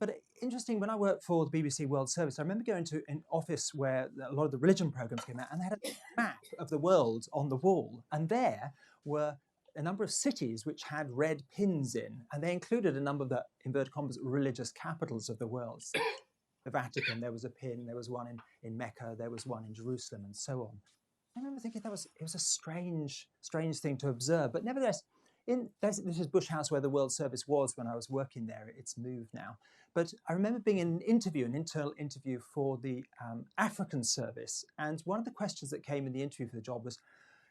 But interesting, when I worked for the BBC World Service, I remember going to an office where a lot of the religion programs came out, and they had a map of the world on the wall. And there were a number of cities which had red pins in, and they included a number of the, inverted commas, religious capitals of the world. So the Vatican, there was a pin, there was one in Mecca, there was one in Jerusalem, and so on. I remember thinking it was a strange thing to observe, but nevertheless, this is Bush House where the World Service was when I was working there. It's moved now. But I remember being in an internal interview for the African service. And one of the questions that came in the interview for the job was,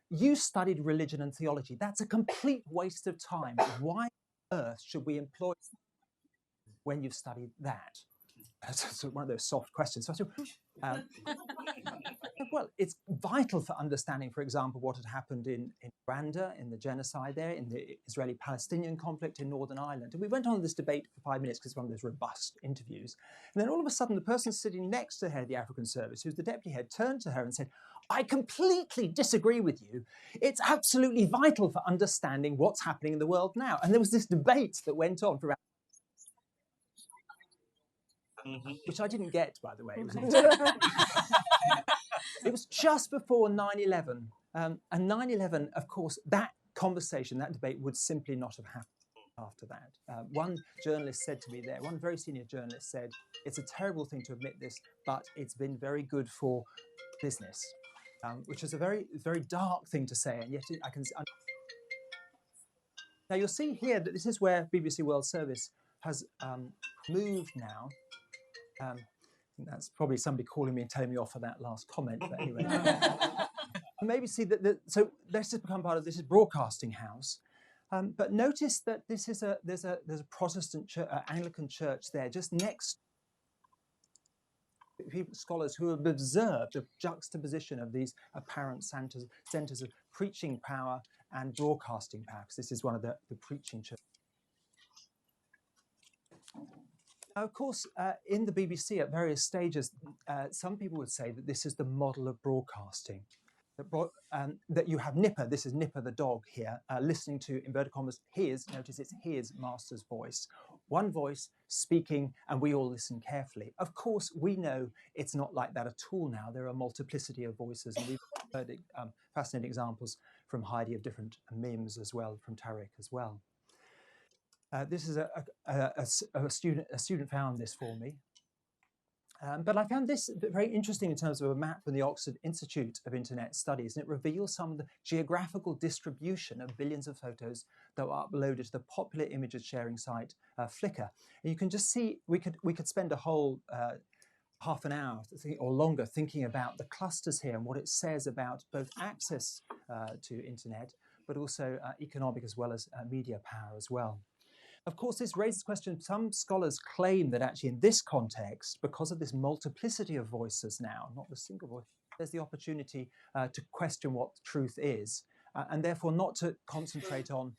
you studied religion and theology. That's a complete waste of time. Why on earth should we employ when you've studied that? That's one of those soft questions. So I said, well, it's vital for understanding, for example, what had happened in Rwanda, in the genocide there, in the Israeli-Palestinian conflict in Northern Ireland. And we went on this debate for 5 minutes because it's one of those robust interviews. And then all of a sudden, the person sitting next to the head of the African service, who's the deputy head, turned to her and said, I completely disagree with you. It's absolutely vital for understanding what's happening in the world now. And there was this debate that went on for about which I didn't get, by the way. It was just before 9/11. And 9/11, of course, that conversation, that debate would simply not have happened after that. One journalist said to me there, one very senior journalist said, it's a terrible thing to admit this, but it's been very good for business, which is a very, very dark thing to say. And yet I can... Now you'll see here that this is where BBC World Service has moved now. That's probably somebody calling me and telling me off for that last comment, but anyway. Maybe see that, so this has become part of, this is Broadcasting House. But notice that this is there's a Protestant church, Anglican church there, just next people, scholars who have observed the juxtaposition of these apparent centers of preaching power and broadcasting power, because this is one of the preaching churches. Now, of course, in the BBC at various stages, some people would say that this is the model of broadcasting. That you have Nipper, this is Nipper the dog here, listening to, inverted commas, his, notice it's his master's voice. One voice speaking, and we all listen carefully. Of course, we know it's not like that at all now. There are a multiplicity of voices, and we've heard fascinating examples from Heidi of different mimes as well, from Tariq as well. This is a student found this for me. But I found this very interesting in terms of a map from the Oxford Institute of Internet Studies, and it reveals some of the geographical distribution of billions of photos that were uploaded to the popular images sharing site Flickr. And you can just see, we could spend a whole half an hour or longer thinking about the clusters here and what it says about both access to internet, but also economic as well as media power as well. Of course, this raises the question, some scholars claim that actually in this context, because of this multiplicity of voices now, not the single voice, there's the opportunity to question what truth is, and therefore not to concentrate on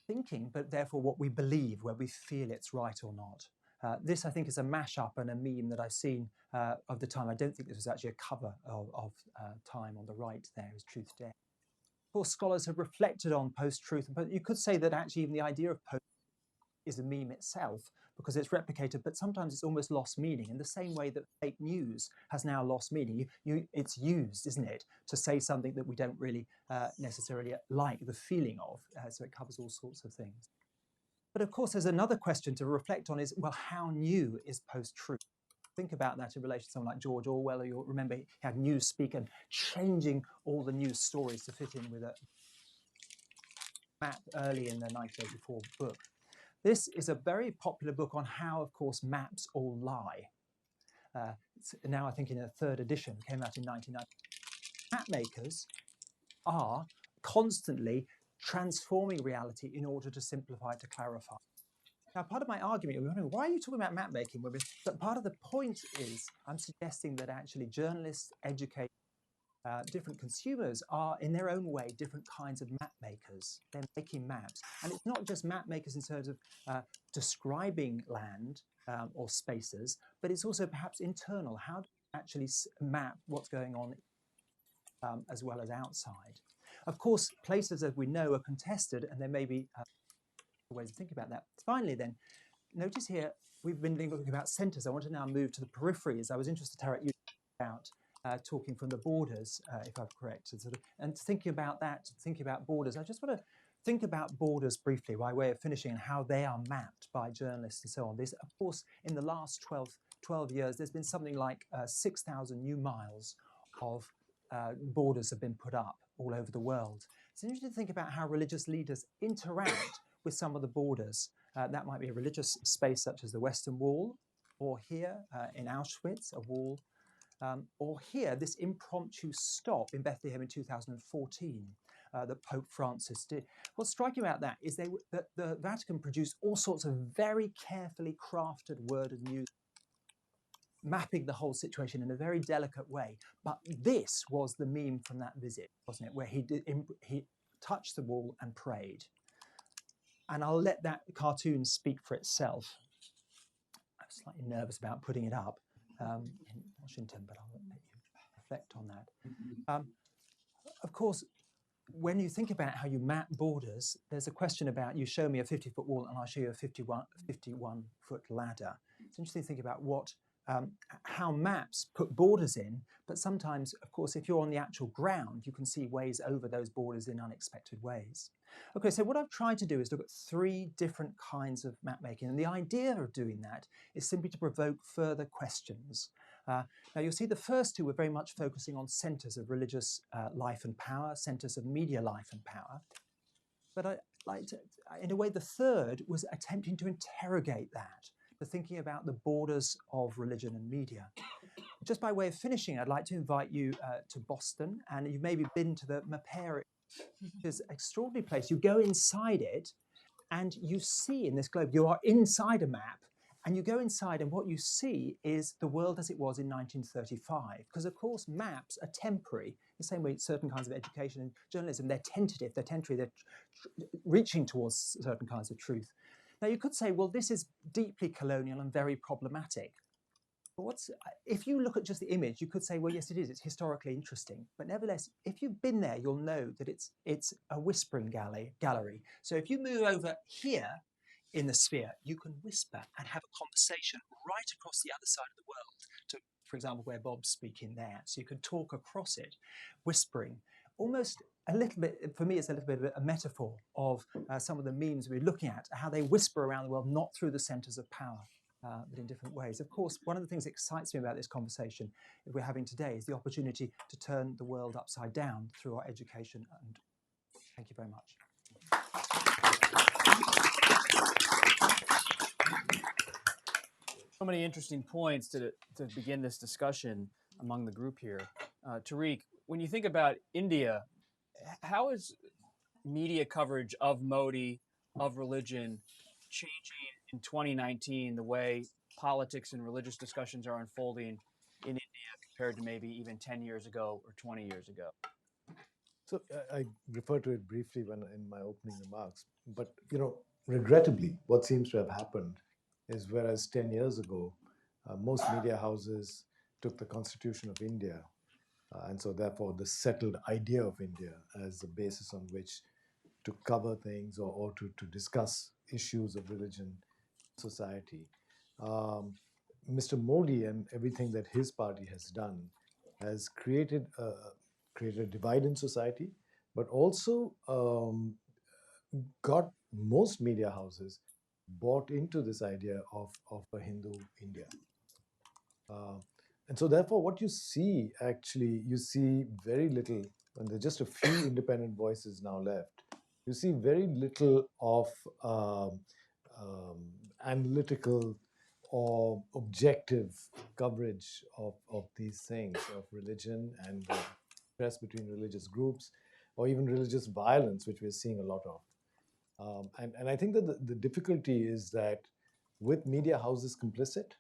thinking, but therefore what we believe, where we feel it's right or not. This, I think, is a mashup and a meme that I've seen of the time. I don't think this was actually a cover of Time on the right there is Truth Day. Of course, scholars have reflected on post-truth, but you could say that actually even the idea of post is a meme itself because it's replicated, but sometimes it's almost lost meaning in the same way that fake news has now lost meaning. It's used, isn't it, to say something that we don't really necessarily like the feeling of, so it covers all sorts of things. But of course, there's another question to reflect on is, well, how new is post-truth? Think about that in relation to someone like George Orwell, or you'll remember he had Newspeak and changing all the news stories to fit in with a map early in the 1984 book. This is a very popular book on how, of course, maps all lie. It's now, I think, in a third edition, came out in 1990. Map makers are constantly transforming reality in order to simplify, to clarify. Now, part of my argument, you're wondering, why are you talking about map making? But part of the point is I'm suggesting that actually journalists, educators, different consumers are, in their own way, different kinds of map makers. They're making maps. And it's not just map makers in terms of describing land or spaces, but it's also perhaps internal. How do you actually map what's going on as well as outside? Of course, places, as we know, are contested, and there may be ways to think about that. Finally, then, notice here, we've been looking about centres. I want to now move to the peripheries. I was interested, Tariq, you about talking from the borders, if I'm correct, and thinking about that, thinking about borders. I just want to think about borders briefly by way of finishing and how they are mapped by journalists and so on. There's, of course, in the last 12 years, there's been something like 6,000 new miles of borders have been put up all over the world. It's interesting to think about how religious leaders interact with some of the borders. That might be a religious space such as the Western Wall, or here in Auschwitz, a wall, or here, this impromptu stop in Bethlehem in 2014 that Pope Francis did. What's striking about that is that the Vatican produced all sorts of very carefully crafted worded news, mapping the whole situation in a very delicate way. But this was the meme from that visit, wasn't it, where he touched the wall and prayed. And I'll let that cartoon speak for itself. I'm slightly nervous about putting it up in Washington, but I'll let you reflect on that. Of course, when you think about how you map borders, there's a question about, you show me a 50-foot wall and I'll show you a 51-foot ladder. It's interesting to think about how maps put borders in, but sometimes, of course, if you're on the actual ground, you can see ways over those borders in unexpected ways. Okay, so what I've tried to do is look at 3 different kinds of map making, and the idea of doing that is simply to provoke further questions. Now, you'll see the first 2 were very much focusing on centres of religious life and power, centres of media life and power. But in a way, the third was attempting to interrogate that, to thinking about the borders of religion and media. Just by way of finishing, I'd like to invite you to Boston, and you've maybe been to the Mapare. It's an extraordinary place. You go inside it, and you see in this globe, you are inside a map, and you go inside, and what you see is the world as it was in 1935. Because, of course, maps are temporary, the same way certain kinds of education and journalism, they're tentative, they're temporary, they're reaching towards certain kinds of truth. Now, you could say, well, this is deeply colonial and very problematic. But if you look at just the image, you could say, well, yes, it is. It's historically interesting. But nevertheless, if you've been there, you'll know that it's a whispering gallery. So if you move over here in the sphere, you can whisper and have a conversation right across the other side of the world to, for example, where Bob's speaking there. So you can talk across it, whispering. Almost a little bit, for me, it's a little bit of a metaphor of some of the memes we're looking at, how they whisper around the world, not through the centers of power, but in different ways. Of course, one of the things that excites me about this conversation that we're having today is the opportunity to turn the world upside down through our education. And thank you very much. So many interesting points to begin this discussion among the group here. Tariq, when you think about India, how is media coverage of Modi, of religion, changing in 2019, the way politics and religious discussions are unfolding in India compared to maybe even 10 years ago or 20 years ago? So I referred to it briefly in my opening remarks, but regrettably, what seems to have happened is whereas 10 years ago, most media houses took the Constitution of India, and so therefore the settled idea of India as the basis on which to cover things or to discuss issues of religion, society. Mr. Modi and everything that his party has done has created a divide in society, but also got most media houses bought into this idea of a Hindu India. And so therefore what you see very little, and there are just a few independent voices now left, you see very little of analytical or objective coverage of these things, of religion and stress between religious groups, or even religious violence, which we're seeing a lot of. And I think that the difficulty is that with media houses complicit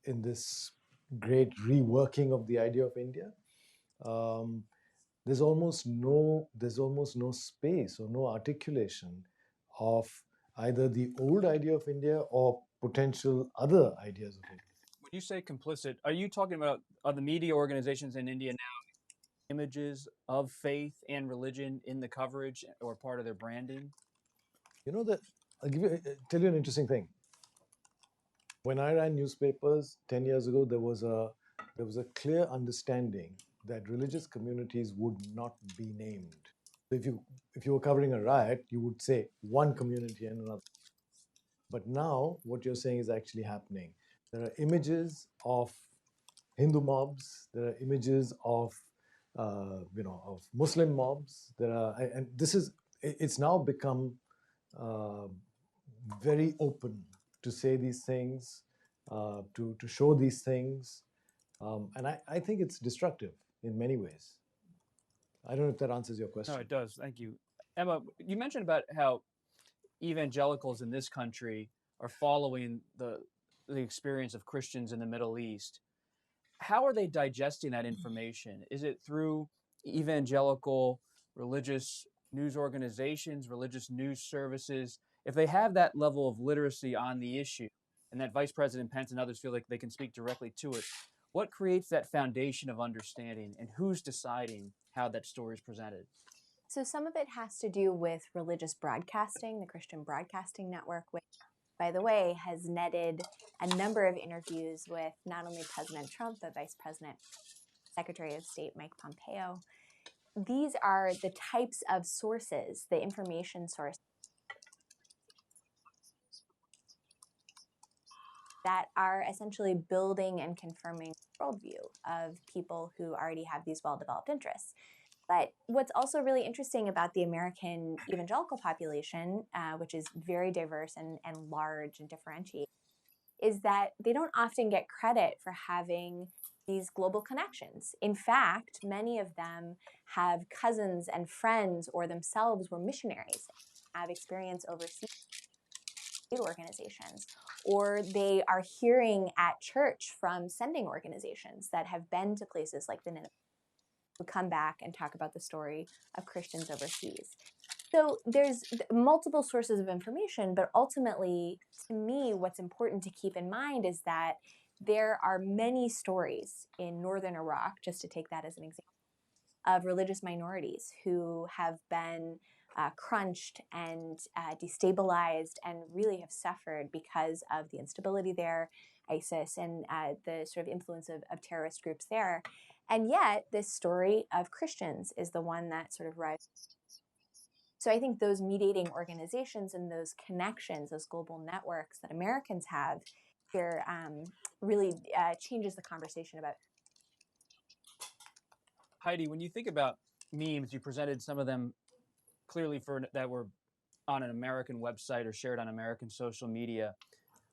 in this great reworking of the idea of India, there's almost no space or no articulation of either the old idea of India or potential other ideas of India. When you say complicit, are you talking about the media organizations in India now images of faith and religion in the coverage or part of their branding? I'll tell you an interesting thing. When I ran newspapers 10 years ago, there was a clear understanding that religious communities would not be named. So if you were covering a riot, you would say one community and another. But now what you're saying is actually happening. There are images of Hindu mobs. There are images of of Muslim mobs. And it's now become very open to say these things, to show these things. And I think it's destructive in many ways. I don't know if that answers your question. No, it does. Thank you. Emma, you mentioned about how evangelicals in this country are following the experience of Christians in the Middle East. How are they digesting that information? Is it through evangelical religious news organizations, religious news services? If they have that level of literacy on the issue, and that Vice President Pence and others feel like they can speak directly to it, what creates that foundation of understanding, and who's deciding how that story is presented? So some of it has to do with religious broadcasting, the Christian Broadcasting Network, which, by the way, has netted a number of interviews with not only President Trump, but Vice President, Secretary of State Mike Pompeo. These are the types of sources, the information sources that are essentially building and confirming the worldview of people who already have these well-developed interests. But what's also really interesting about the American evangelical population, which is very diverse and large and differentiated, is that they don't often get credit for having these global connections. In fact, many of them have cousins and friends or themselves were missionaries, have experience overseas organizations, or they are hearing at church from sending organizations that have been to places like the Nineveh, who come back and talk about the story of Christians overseas. So there's multiple sources of information, but ultimately, to me, what's important to keep in mind is that there are many stories in northern Iraq, just to take that as an example, of religious minorities who have been crunched and destabilized and really have suffered because of the instability there, ISIS, and the sort of influence of terrorist groups there. And yet, this story of Christians is the one that sort of rises. So I think those mediating organizations and those connections, those global networks that Americans have here really changes the conversation about. Heidi, when you think about memes, you presented some of them clearly that were on an American website or shared on American social media.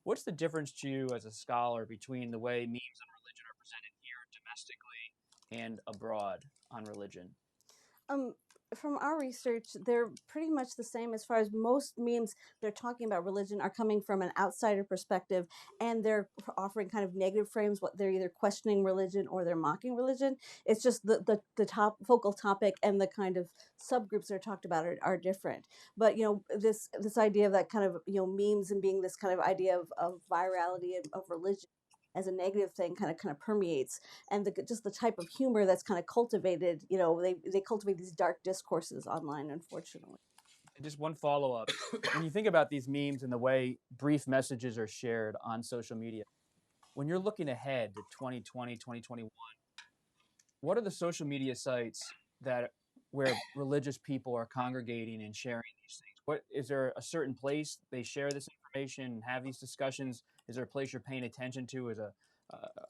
What's the difference to you as a scholar between the way memes on religion are presented here domestically and abroad on religion? From our research, they're pretty much the same as far as most memes they're talking about religion are coming from an outsider perspective, and they're offering kind of negative frames. What they're either questioning religion or they're mocking religion. It's just the top focal topic and the kind of subgroups that are talked about are different. But this idea of that kind of memes and being this kind of idea of virality of religion as a negative thing kind of permeates, and just the type of humor that's kind of cultivated. They cultivate these dark discourses online, unfortunately. And just one follow-up. When you think about these memes and the way brief messages are shared on social media, when you're looking ahead to 2020, 2021, what are the social media sites where religious people are congregating and sharing these things? Is there a certain place they share this information and have these discussions? Is there a place you're paying attention to as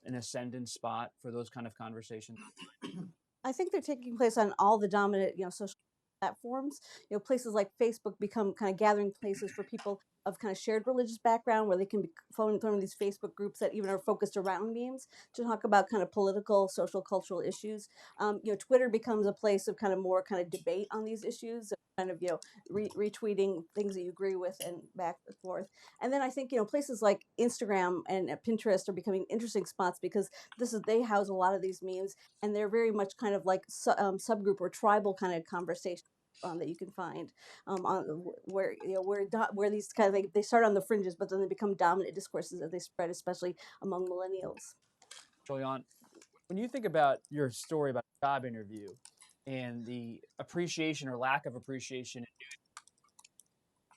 an ascendant spot for those kind of conversations? I think they're taking place on all the dominant, social platforms. Places like Facebook become kind of gathering places for people of kind of shared religious background, where they can be formed these Facebook groups that even are focused around memes to talk about kind of political, social, cultural issues. Twitter becomes a place of kind of more kind of debate on these issues, kind of retweeting things that you agree with and back and forth. And then I think places like Instagram and Pinterest are becoming interesting spots because they house a lot of these memes, and they're very much kind of like subgroup or tribal kind of conversation that you can find on where these kind of they start on the fringes, but then they become dominant discourses as they spread, especially among millennials. Jolyon, when you think about your story about a job interview and the appreciation or lack of appreciation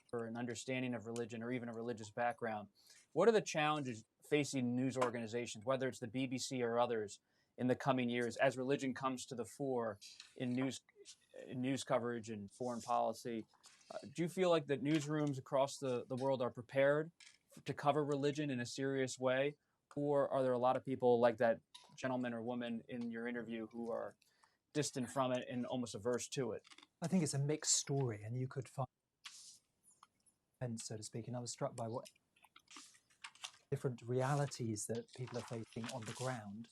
for an understanding of religion or even a religious background, what are the challenges facing news organizations, whether it's the BBC or others, in the coming years as religion comes to the fore in news coverage and foreign policy? Do you feel like that newsrooms across the world are prepared to cover religion in a serious way? Or are there a lot of people like that gentleman or woman in your interview who are distant from it and almost averse to it? I think it's a mixed story, and you could find, so to speak, and I was struck by what different realities that people are facing on the ground.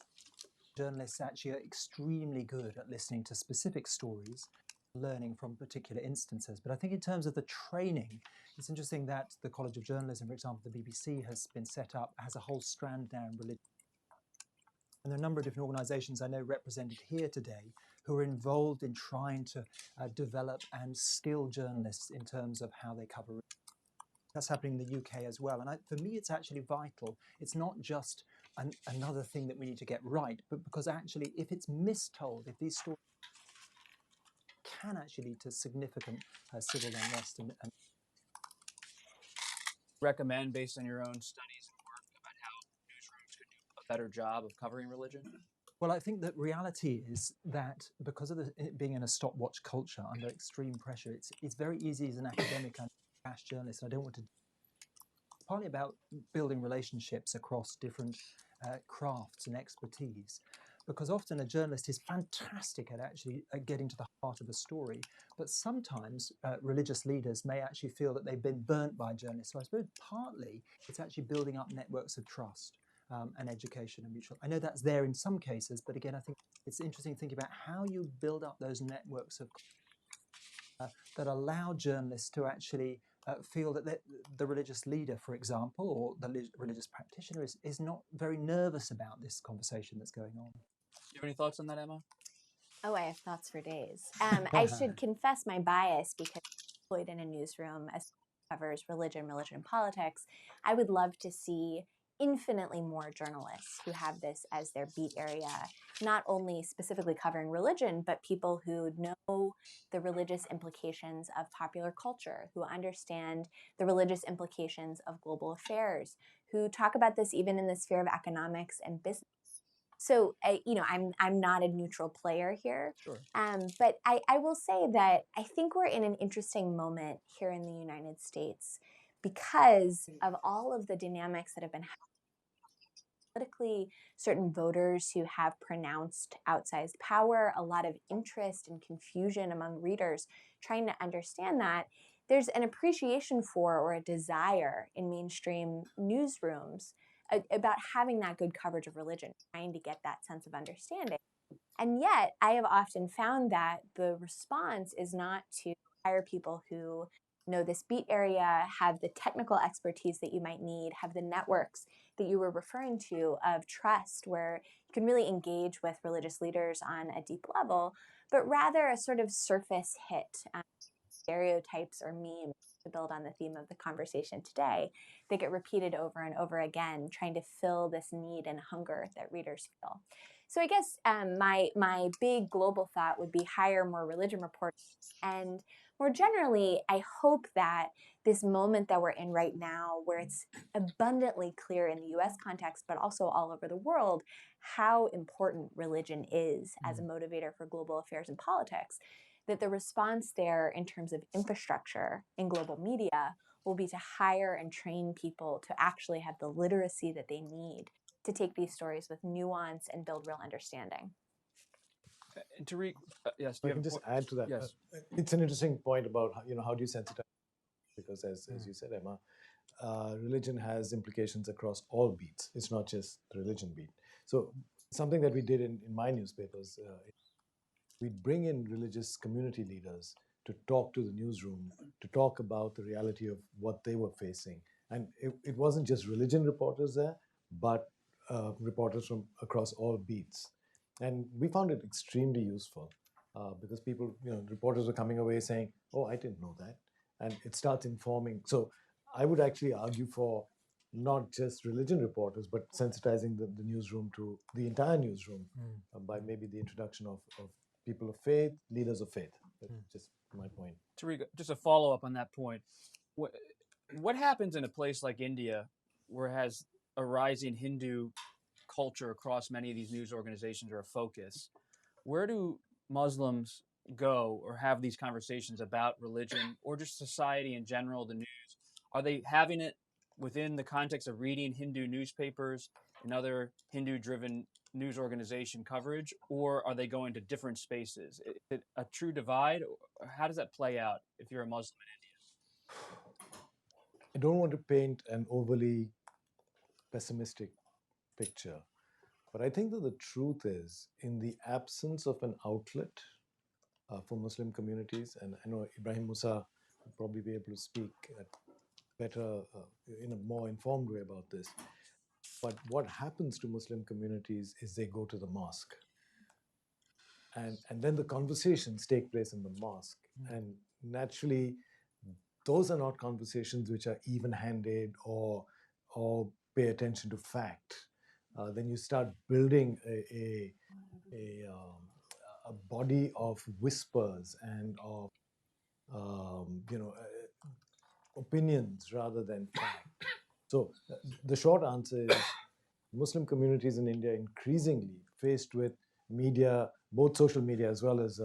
Journalists actually are extremely good at listening to specific stories, learning from particular instances. But I think in terms of the training, it's interesting that the College of Journalism, for example, the BBC, has been set up, has a whole strand now in religion. And there are a number of different organizations I know represented here today who are involved in trying to develop and skill journalists in terms of how they cover religion. That's happening in the UK as well. And for me, it's actually vital. It's not just another thing that we need to get right, but because actually, if it's mistold, if these stories can actually lead to significant civil unrest and recommend, based on your own studies and work, about how newsrooms could do a better job of covering religion? Well, I think that reality is that because of it being in a stopwatch culture under extreme pressure, it's very easy as an academic and cash journalist. I don't want to. It's partly about building relationships across different crafts and expertise, because often a journalist is fantastic at actually getting to the heart of the story, but sometimes religious leaders may actually feel that they've been burnt by journalists. So I suppose partly it's actually building up networks of trust. And education and mutual. I know that's there in some cases, but again, I think it's interesting thinking about how you build up those networks of that allow journalists to actually feel that the religious leader, for example, or the religious practitioner is not very nervous about this conversation that's going on. Do you have any thoughts on that, Emma? Oh, I have thoughts for days. I should confess my bias because employed in a newsroom as covers religion and politics, I would love to see infinitely more journalists who have this as their beat area, not only specifically covering religion, but people who know the religious implications of popular culture, who understand the religious implications of global affairs, who talk about this even in the sphere of economics and business. So, I'm not a neutral player here. Sure. But I will say that I think we're in an interesting moment here in the United States because of all of the dynamics that have been politically, certain voters who have pronounced outsized power, a lot of interest and confusion among readers trying to understand that. There's an appreciation for or a desire in mainstream newsrooms about having that good coverage of religion, trying to get that sense of understanding. And yet, I have often found that the response is not to hire people who know this beat area, have the technical expertise that you might need, have the networks that you were referring to of trust, where you can really engage with religious leaders on a deep level, but rather a sort of surface hit, stereotypes or memes, to build on the theme of the conversation today, they get repeated over and over again, trying to fill this need and hunger that readers feel. So I guess my big global thought would be hire more religion reporters. And more generally, I hope that this moment that we're in right now, where it's abundantly clear in the US context, but also all over the world, how important religion is as a motivator for global affairs and politics, that the response there in terms of infrastructure in global media will be to hire and train people to actually have the literacy that they need to take these stories with nuance and build real understanding. And Tariq, yes, I can just add to that. Yes. It's an interesting point about how do you sensitize, because as you said, Emma, religion has implications across all beats. It's not just the religion beat. So something that we did in my newspapers, we'd bring in religious community leaders to talk to the newsroom, to talk about the reality of what they were facing. And it wasn't just religion reporters there, but reporters from across all beats. And we found it extremely useful because people, reporters were coming away saying, oh, I didn't know that. And it starts informing. So I would actually argue for not just religion reporters, but sensitizing the newsroom to the entire newsroom by maybe the introduction of people of faith, leaders of faith. That's just my point. Tariq, just a follow up on that point. What happens in a place like India, where it has a rising Hindu culture across many of these news organizations, or a focus? Where do Muslims go or have these conversations about religion or just society in general, the news? Are they having it within the context of reading Hindu newspapers and other Hindu-driven news organization coverage, or are they going to different spaces? Is it a true divide? Or how does that play out if you're a Muslim in India? I don't want to paint an overly pessimistic picture, but I think that the truth is, in the absence of an outlet for Muslim communities, and I know Ibrahim Musa would probably be able to speak better, in a more informed way about this. But what happens to Muslim communities is they go to the mosque. And then the conversations take place in the mosque. And naturally, those are not conversations which are even-handed or pay attention to fact. Then you start building a body of whispers and of opinions rather than fact. So the short answer is Muslim communities in India increasingly faced with media, both social media as well as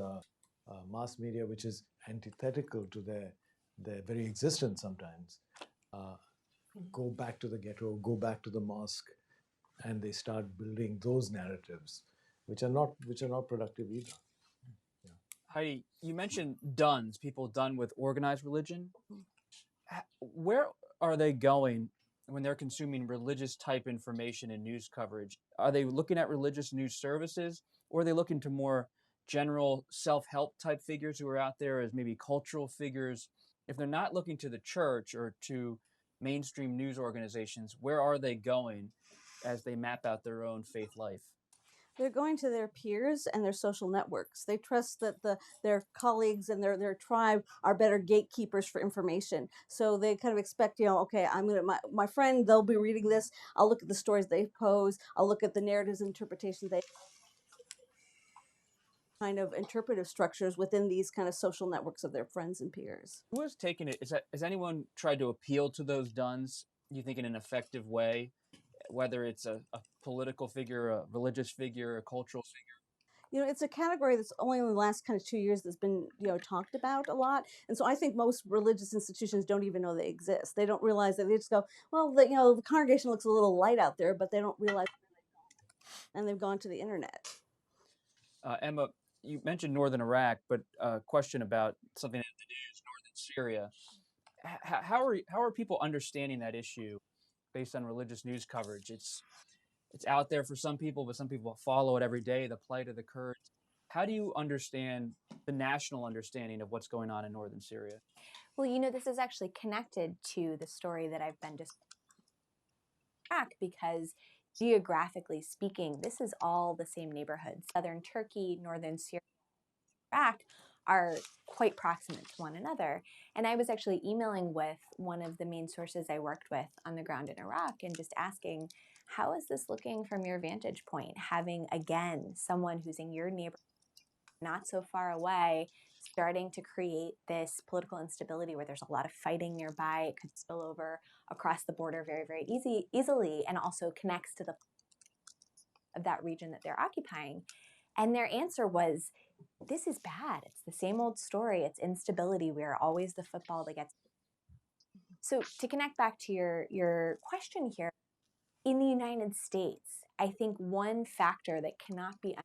mass media, which is antithetical to their very existence sometimes, go back to the ghetto, go back to the mosque, and they start building those narratives, which are not productive either. Yeah. Heidi, you mentioned dones, people done with organized religion. Where are they going when they're consuming religious type information and news coverage? Are they looking at religious news services, or are they looking to more general self-help type figures who are out there as maybe cultural figures? If they're not looking to the church or to mainstream news organizations, where are they going as they map out their own faith life? They're going to their peers and their social networks. They trust that their colleagues and their tribe are better gatekeepers for information. So they kind of expect, okay, my friend, they'll be reading this. I'll look at the stories they pose. I'll look at the narratives and interpretations they kind of interpretive structures within these kind of social networks of their friends and peers. Who has taken it? Has anyone tried to appeal to those duns, you think, in an effective way, whether it's a political figure, a religious figure, a cultural figure? It's a category that's only in the last kind of 2 years that's been, talked about a lot. And so I think most religious institutions don't even know they exist. They don't realize that. They just go, well, the congregation looks a little light out there, but they don't realize. And they've gone to the internet. Emma, you mentioned northern Iraq, but a question about something in the news, northern Syria. How are people understanding that issue based on religious news coverage? It's out there for some people, but some people follow it every day, the plight of the Kurds. How do you understand the national understanding of what's going on in northern Syria? Well, this is actually connected to the story that I've been describing because geographically speaking, this is all the same neighborhoods. Southern Turkey, northern Syria, Iraq are quite proximate to one another. And I was actually emailing with one of the main sources I worked with on the ground in Iraq and just asking, how is this looking from your vantage point? Having, again, someone who's in your neighborhood, not so far away, starting to create this political instability where there's a lot of fighting nearby. It could spill over across the border very, very easily, and also connects to the of that region that they're occupying. And their answer was, this is bad. It's the same old story. It's instability. We are always the football that gets. So to connect back to your question here, in the United States, I think one factor that cannot be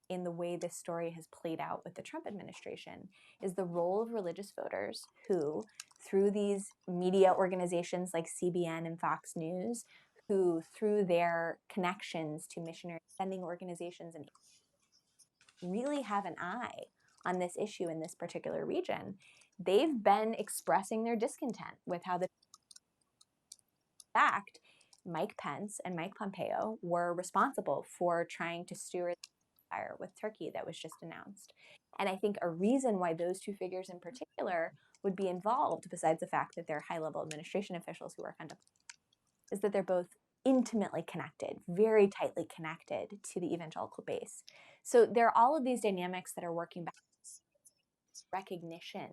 in the way this story has played out with the Trump administration is the role of religious voters who, through these media organizations like CBN and Fox News, who through their connections to missionary sending organizations and really have an eye on this issue in this particular region, they've been expressing their discontent with how the fact Mike Pence and Mike Pompeo were responsible for trying to steward with Turkey that was just announced. And I think a reason why those two figures in particular would be involved, besides the fact that they're high-level administration officials who work on is that they're both intimately connected, very tightly connected to the evangelical base. So there are all of these dynamics that are working back recognition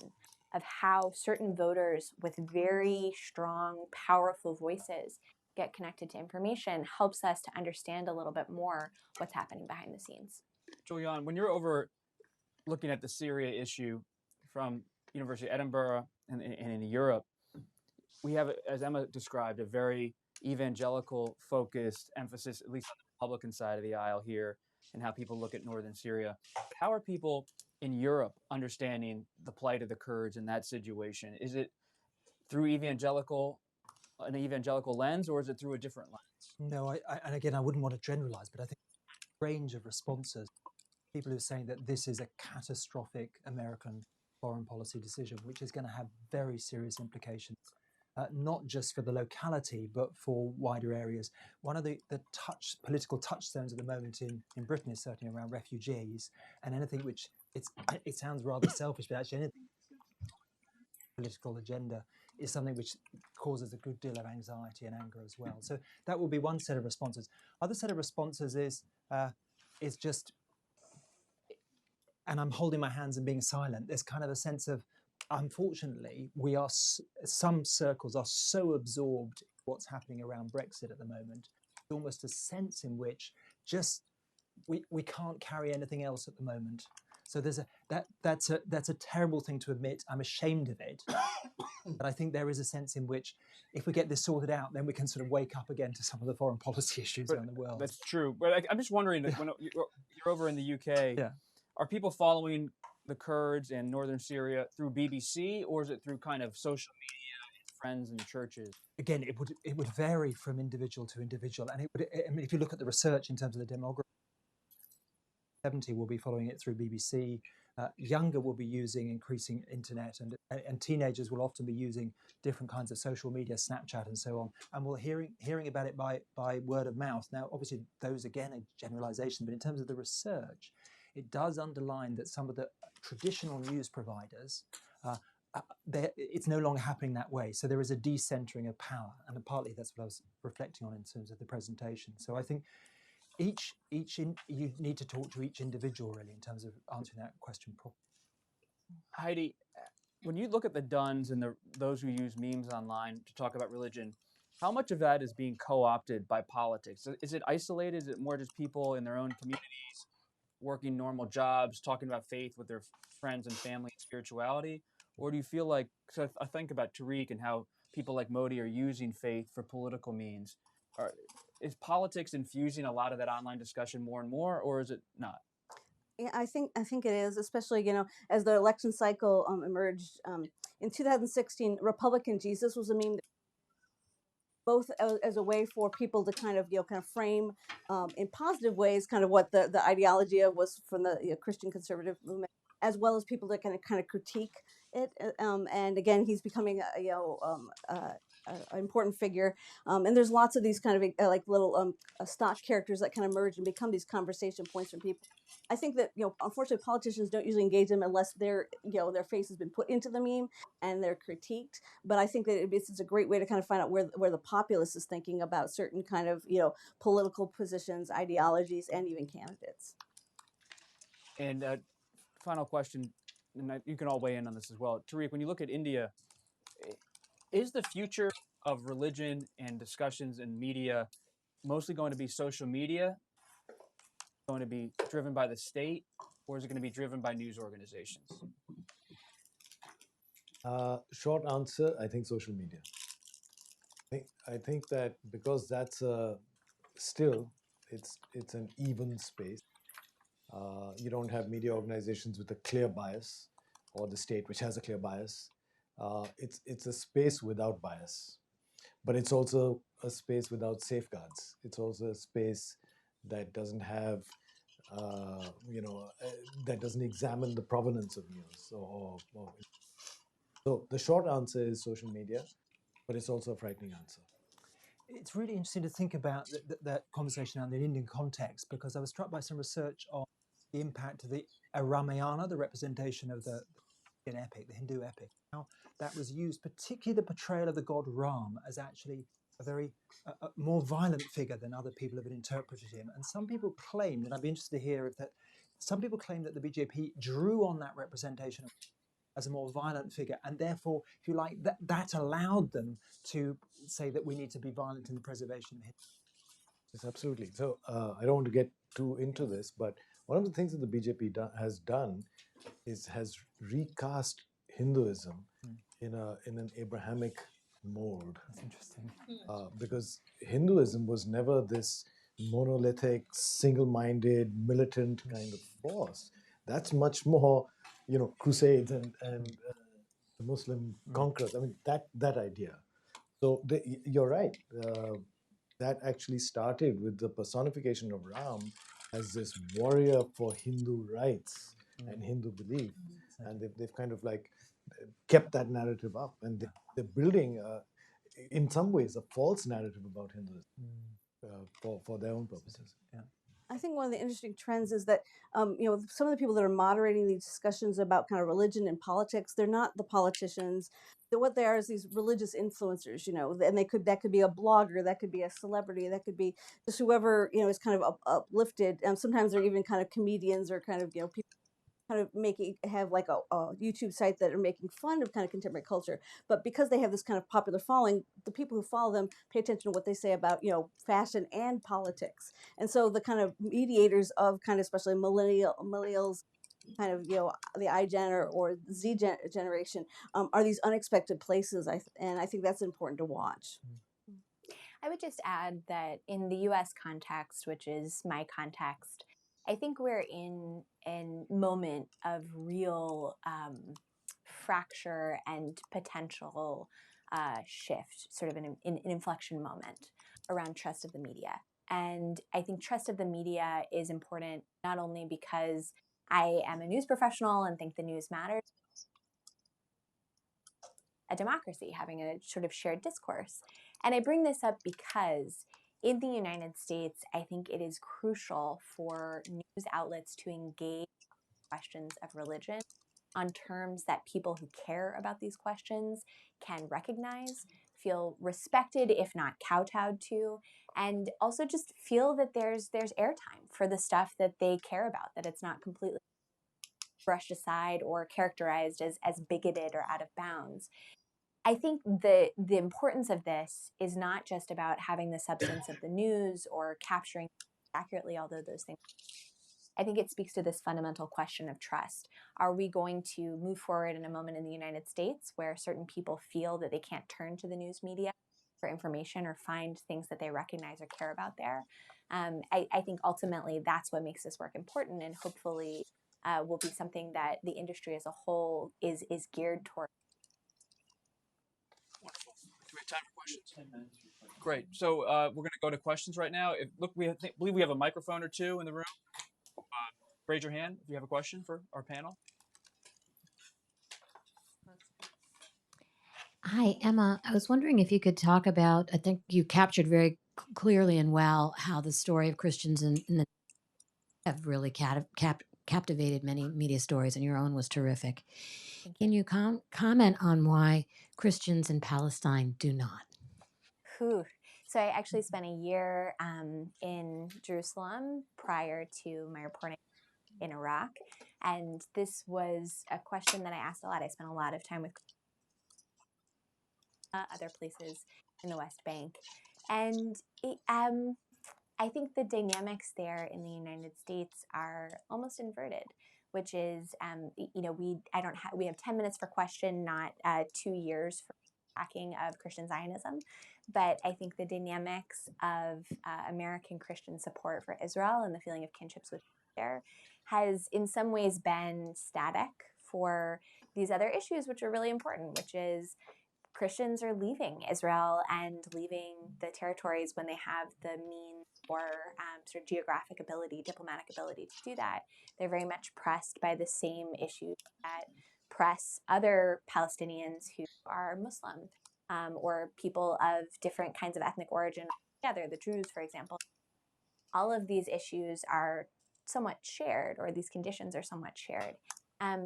of how certain voters with very strong, powerful voices get connected to information helps us to understand a little bit more what's happening behind the scenes. Jolyon, when you're over looking at the Syria issue from University of Edinburgh and in Europe, we have, as Emma described, a very evangelical focused emphasis, at least on the Republican side of the aisle here, and how people look at northern Syria. How are people in Europe understanding the plight of the Kurds in that situation? Is it through an evangelical lens, or is it through a different lens? No, and again, I wouldn't want to generalize, but I think a range of responses, people who are saying that this is a catastrophic American foreign policy decision, which is going to have very serious implications, not just for the locality, but for wider areas. One of the political touchstones at the moment in Britain is certainly around refugees, and anything which, it sounds rather selfish, but actually anything political agenda is something which causes a good deal of anxiety and anger as well. So that will be one set of responses. Other set of responses is just, and I'm holding my hands and being silent. There's kind of a sense of, unfortunately, some circles are so absorbed in what's happening around Brexit at the moment. There's almost a sense in which just we can't carry anything else at the moment. So that's a terrible thing to admit. I'm ashamed of it. But I think there is a sense in which if we get this sorted out, then we can sort of wake up again to some of the foreign policy issues around the world. That's true. But I'm just wondering, when you're over in the UK, are people following the Kurds in northern Syria through BBC, or is it through kind of social media, friends and churches? Again, it would vary from individual to individual. And if you look at the research in terms of the demography, 70 will be following it through BBC. younger will be using increasing internet, and teenagers will often be using different kinds of social media, Snapchat and so on, and we're hearing about it by word of mouth. Now, obviously, those again are generalization, but in terms of the research, it does underline that some of the traditional news providers, it's no longer happening that way. So there is a decentering of power, and partly that's what I was reflecting on in terms of the presentation. So I think you need to talk to each individual really in terms of answering that question properly. Heidi, when you look at the Duns and those who use memes online to talk about religion, how much of that is being co-opted by politics? Is it isolated? Is it more just people in their own communities working normal jobs, talking about faith with their friends and family and spirituality? Or do you feel like, so I think about Tariq and how people like Modi are using faith for political means. Is politics infusing a lot of that online discussion more and more, or is it not? Yeah, I think it is, especially as the election cycle emerged in 2016. Republican Jesus was a meme, both as a way for people to kind of frame in positive ways kind of what the ideology of was from the Christian conservative movement, as well as people that kind of critique it. And again, he's becoming an important figure, and there's lots of these kind of like little stock characters that kind of merge and become these conversation points for people. I think that unfortunately politicians don't usually engage them unless their face has been put into the meme and they're critiqued. But I think that it's a great way to kind of find out where the populace is thinking about certain kind of political positions, ideologies, and even candidates. And final question, and you can all weigh in on this as well. Tariq, when you look at India, is the future of religion and discussions in media mostly going to be social media, going to be driven by the state, or is it going to be driven by news organizations? Short answer, I think social media. I think that because that's still it's an even space. You don't have media organizations with a clear bias, or the state which has a clear bias. It's a space without bias, but it's also a space without safeguards. It's also a space that doesn't have, that doesn't examine the provenance of news. So the short answer is social media, but it's also a frightening answer. It's really interesting to think about that conversation in the Indian context, because I was struck by some research on the impact of the Ramayana, the representation of the epic, the Hindu epic, how that was used, particularly the portrayal of the god Ram as actually a very more violent figure than other people have interpreted him. And some people claimed, and I'd be interested to hear if that, some people claim that the BJP drew on that representation as a more violent figure, and therefore, if you like, that allowed them to say that we need to be violent in the preservation of history. Yes, absolutely. So I don't want to get too into this, but one of the things that the BJP has done has recast Hinduism in an Abrahamic mold. That's interesting. Because Hinduism was never this monolithic, single-minded, militant kind of force. That's much more, crusades and the Muslim conquerors. I mean, that idea. So you're right. That actually started with the personification of Ram as this warrior for Hindu rights and Hindu belief, and they've kind of like kept that narrative up, and they're building, in some ways, a false narrative about Hinduism for their own purposes. Yeah. I think one of the interesting trends is that, some of the people that are moderating these discussions about kind of religion and politics, they're not the politicians. What they are is these religious influencers, and that could be a blogger, that could be a celebrity, that could be just whoever, is kind of uplifted. Sometimes they're even kind of comedians or kind of, people kind of have like a YouTube site that are making fun of kind of contemporary culture. But because they have this kind of popular following, the people who follow them pay attention to what they say about, fashion and politics. And so the kind of mediators of kind of especially millennials, kind of, the iGen or Z generation are these unexpected places. And I think that's important to watch. I would just add that in the US context, which is my context, I think we're in a moment of real fracture and potential shift, sort of an inflection moment around trust of the media. And I think trust of the media is important not only because I am a news professional and think the news matters. A democracy, having a sort of shared discourse. And I bring this up because in the United States, I think it is crucial for news outlets to engage questions of religion on terms that people who care about these questions can recognize, feel respected, if not kowtowed to, and also just feel that there's airtime for the stuff that they care about, that it's not completely brushed aside or characterized as bigoted or out of bounds. I think the importance of this is not just about having the substance of the news or capturing accurately, although those things. I think it speaks to this fundamental question of trust. Are we going to move forward in a moment in the United States where certain people feel that they can't turn to the news media for information or find things that they recognize or care about there? I think ultimately that's what makes this work important, and hopefully will be something that the industry as a whole is geared toward. Wonderful. Do we have time for questions? 10 minutes. Great. So we're going to go to questions right now. Believe we have a microphone or two in the room. Raise your hand if you have a question for our panel. Hi, Emma. I was wondering if you could talk about, I think you captured very clearly and well how the story of Christians in the have really captivated many media stories, and your own was terrific. Can you comment on why Christians in Palestine do not? Whew. So I actually spent a year in Jerusalem prior to my reporting in Iraq, and this was a question that I asked a lot. I spent a lot of time with other places in the West Bank, and I think the dynamics there in the United States are almost inverted, which is, we have 10 minutes for question, not 2 years for tracking of Christian Zionism. But I think the dynamics of American Christian support for Israel and the feeling of kinships with there has in some ways been static for these other issues, which are really important, which is Christians are leaving Israel and leaving the territories when they have the means or sort of geographic ability, diplomatic ability to do that. They're very much pressed by the same issues that press other Palestinians who are Muslim or people of different kinds of ethnic origin together, the Druze, for example. All of these issues are somewhat shared, or these conditions are somewhat shared.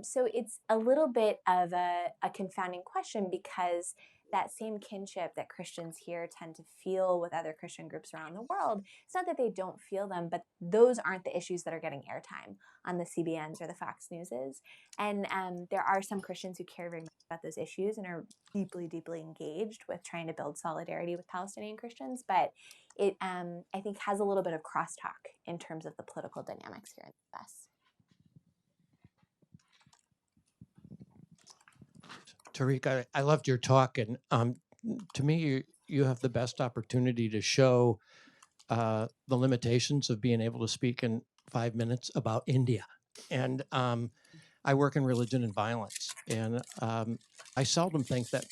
So it's a little bit of a confounding question, because that same kinship that Christians here tend to feel with other Christian groups around the world, it's not that they don't feel them, but those aren't the issues that are getting airtime on the CBNs or the Fox Newses. And there are some Christians who care very much about those issues and are deeply, deeply engaged with trying to build solidarity with Palestinian Christians, but it, I think, has a little bit of crosstalk in terms of the political dynamics here in the US. Tariq, I loved your talk, and to me, you have the best opportunity to show the limitations of being able to speak in 5 minutes about India. And I work in religion and violence, and I seldom think that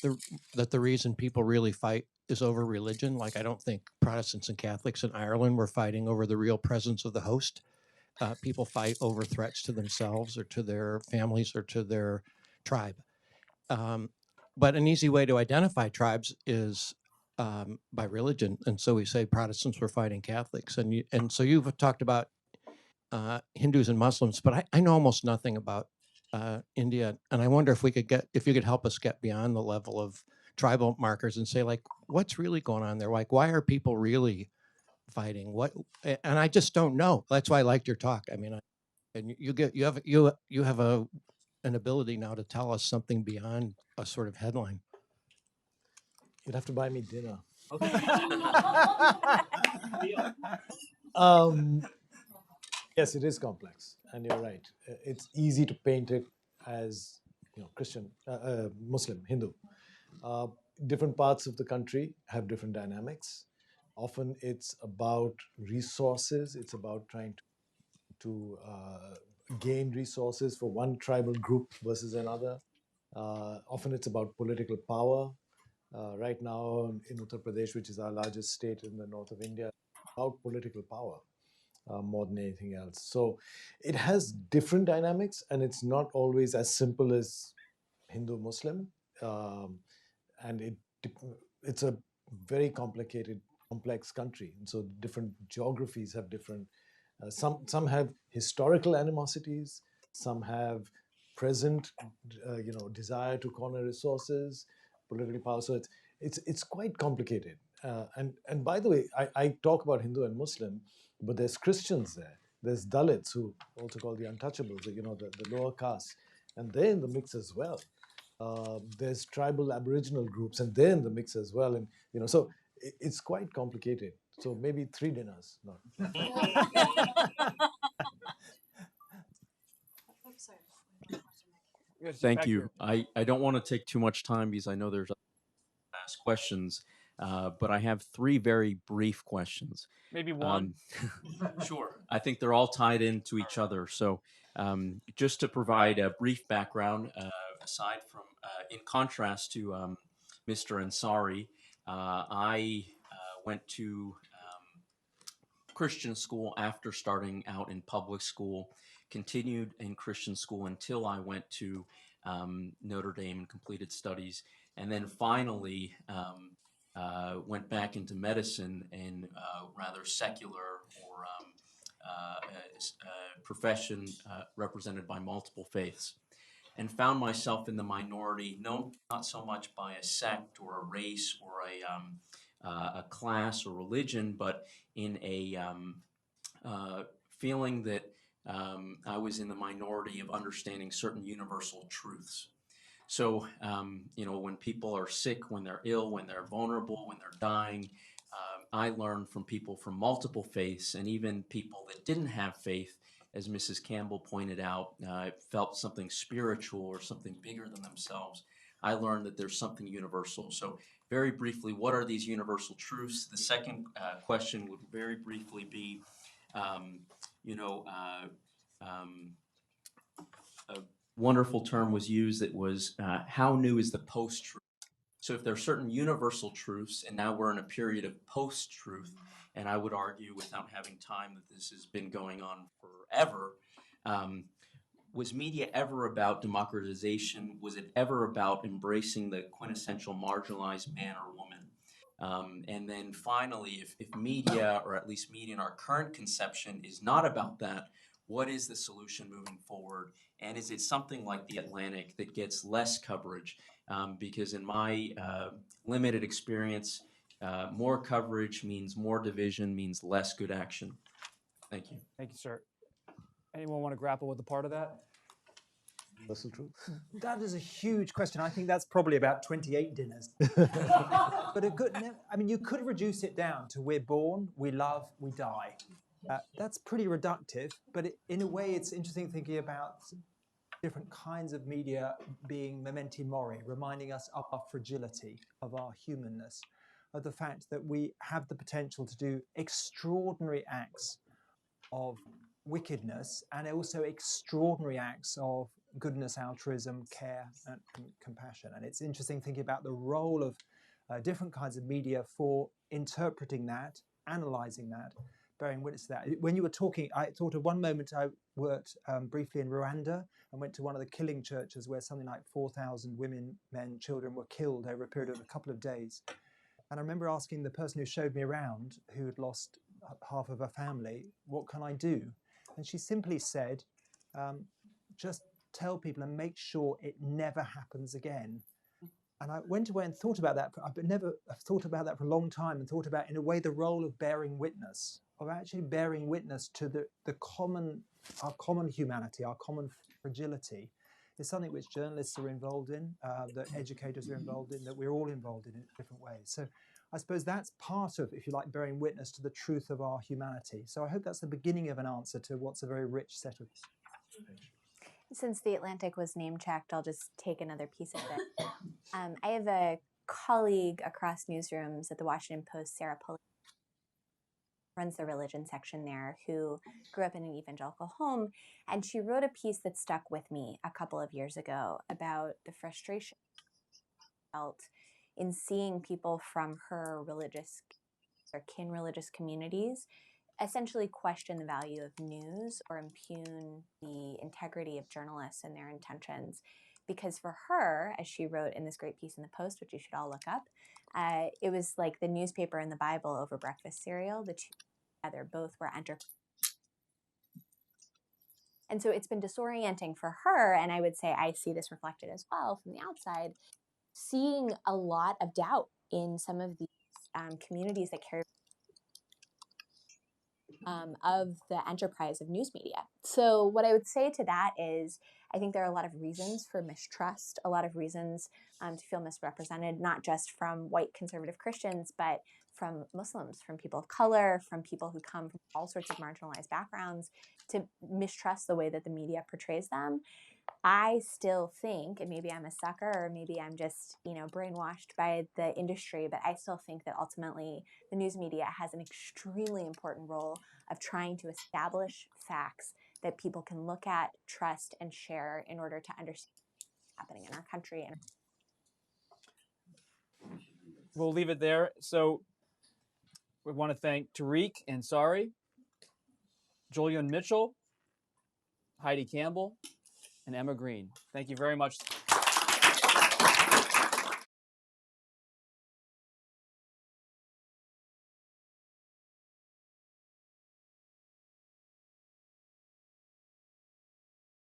the reason people really fight is over religion. Like, I don't think Protestants and Catholics in Ireland were fighting over the real presence of the host. People fight over threats to themselves or to their families or to their tribe. But an easy way to identify tribes is by religion, and so we say Protestants were fighting Catholics, and so you've talked about Hindus and Muslims, but I know almost nothing about India, and I wonder if you could help us get beyond the level of tribal markers and say, like, what's really going on there? Like, why are people really fighting? And I just don't know. That's why I liked your talk. I mean, and you have an ability now to tell us something beyond a sort of headline. You'd have to buy me dinner. Yes, it is complex, and you're right. It's easy to paint it as, Christian, Muslim, Hindu. Different parts of the country have different dynamics. Often it's about resources. It's about trying to gain resources for one tribal group versus another. Often it's about political power. Right now in Uttar Pradesh, which is our largest state in the north of India, about political power. more than anything else. So it has different dynamics, and it's not always as simple as Hindu Muslim, and it's a very complicated, complex country, and so different geographies have different. Some have historical animosities, some have present, desire to corner resources, political power. So it's quite complicated. And by the way, I talk about Hindu and Muslim, but there's Christians there. There's Dalits, who also called the untouchables, the lower caste, and they're in the mix as well. There's tribal Aboriginal groups, and they're in the mix as well. And so it's quite complicated. So maybe 3 dinners. No. Thank you. I don't want to take too much time because I know there's ask questions, but I have 3 very brief questions. Maybe one. Sure. I think they're all tied into each other. So just to provide a brief background, aside from, in contrast to Mr. Ansari, I went to Christian school after starting out in public school, continued in Christian school until I went to Notre Dame and completed studies, and then finally went back into medicine and rather secular or profession represented by multiple faiths, and found myself in the minority, no, not so much by a sect or a race or a class or religion, but in a feeling that I was in the minority of understanding certain universal truths. So, when people are sick, when they're ill, when they're vulnerable, when they're dying, I learned from people from multiple faiths, and even people that didn't have faith, as Mrs. Campbell pointed out, felt something spiritual or something bigger than themselves. I learned that there's something universal. So very briefly, what are these universal truths? The second question would very briefly be, a wonderful term was used that was, how new is the post-truth? So if there are certain universal truths, and now we're in a period of post-truth, and I would argue, without having time, that this has been going on forever, was media ever about democratization? Was it ever about embracing the quintessential marginalized man or woman? And then finally, if media, or at least media in our current conception, is not about that, what is the solution moving forward? And is it something like The Atlantic that gets less coverage? Because in my limited experience, more coverage means more division, means less good action. Thank you. Thank you, sir. Anyone want to grapple with a part of that? That's the truth. That is a huge question. I think that's probably about 28 dinners. But you could reduce it down to we're born, we love, we die. That's pretty reductive, but in a way it's interesting thinking about different kinds of media being mementi mori, reminding us of our fragility, of our humanness, of the fact that we have the potential to do extraordinary acts of wickedness and also extraordinary acts of goodness, altruism, care, and compassion. And it's interesting thinking about the role of different kinds of media for interpreting that, analyzing that, bearing witness to that. When you were talking, I thought of one moment I worked briefly in Rwanda and went to one of the killing churches where something like 4,000 women, men, children were killed over a period of a couple of days. And I remember asking the person who showed me around, who had lost half of her family, what can I do? And she simply said, just tell people and make sure it never happens again. And I went away and thought about that. I've never thought about that for a long time, and thought about, in a way, the role of bearing witness, of actually bearing witness to our common humanity, our common fragility, is something which journalists are involved in, that educators are involved in, that we're all involved in different ways. So I suppose that's part of, if you like, bearing witness to the truth of our humanity. So I hope that's the beginning of an answer to what's a very rich set of... Since The Atlantic was name-checked, I'll just take another piece of it. I have a colleague across newsrooms at the Washington Post, Sarah Pulley, runs the religion section there, who grew up in an evangelical home, and she wrote a piece that stuck with me a couple of years ago about the frustration she felt in seeing people from her religious or kin religious communities essentially question the value of news or impugn the integrity of journalists and their intentions. Because for her, as she wrote in this great piece in the Post, which you should all look up, it was like the newspaper and the Bible over breakfast cereal. The two together both were enterprise. And so it's been disorienting for her, and I would say I see this reflected as well from the outside, seeing a lot of doubt in some of the communities that carry of the enterprise of news media. So what I would say to that is I think there are a lot of reasons for mistrust, a lot of reasons to feel misrepresented, not just from white conservative Christians, but from Muslims, from people of color, from people who come from all sorts of marginalized backgrounds, to mistrust the way that the media portrays them. I still think, and maybe I'm a sucker, or maybe I'm just, brainwashed by the industry, but I still think that ultimately the news media has an extremely important role of trying to establish facts that people can look at, trust, and share in order to understand what's happening in our country. And We'll leave it there. So we want to thank Tariq Ansari, Jolyon Mitchell, Heidi Campbell, and Emma Green. Thank you very much.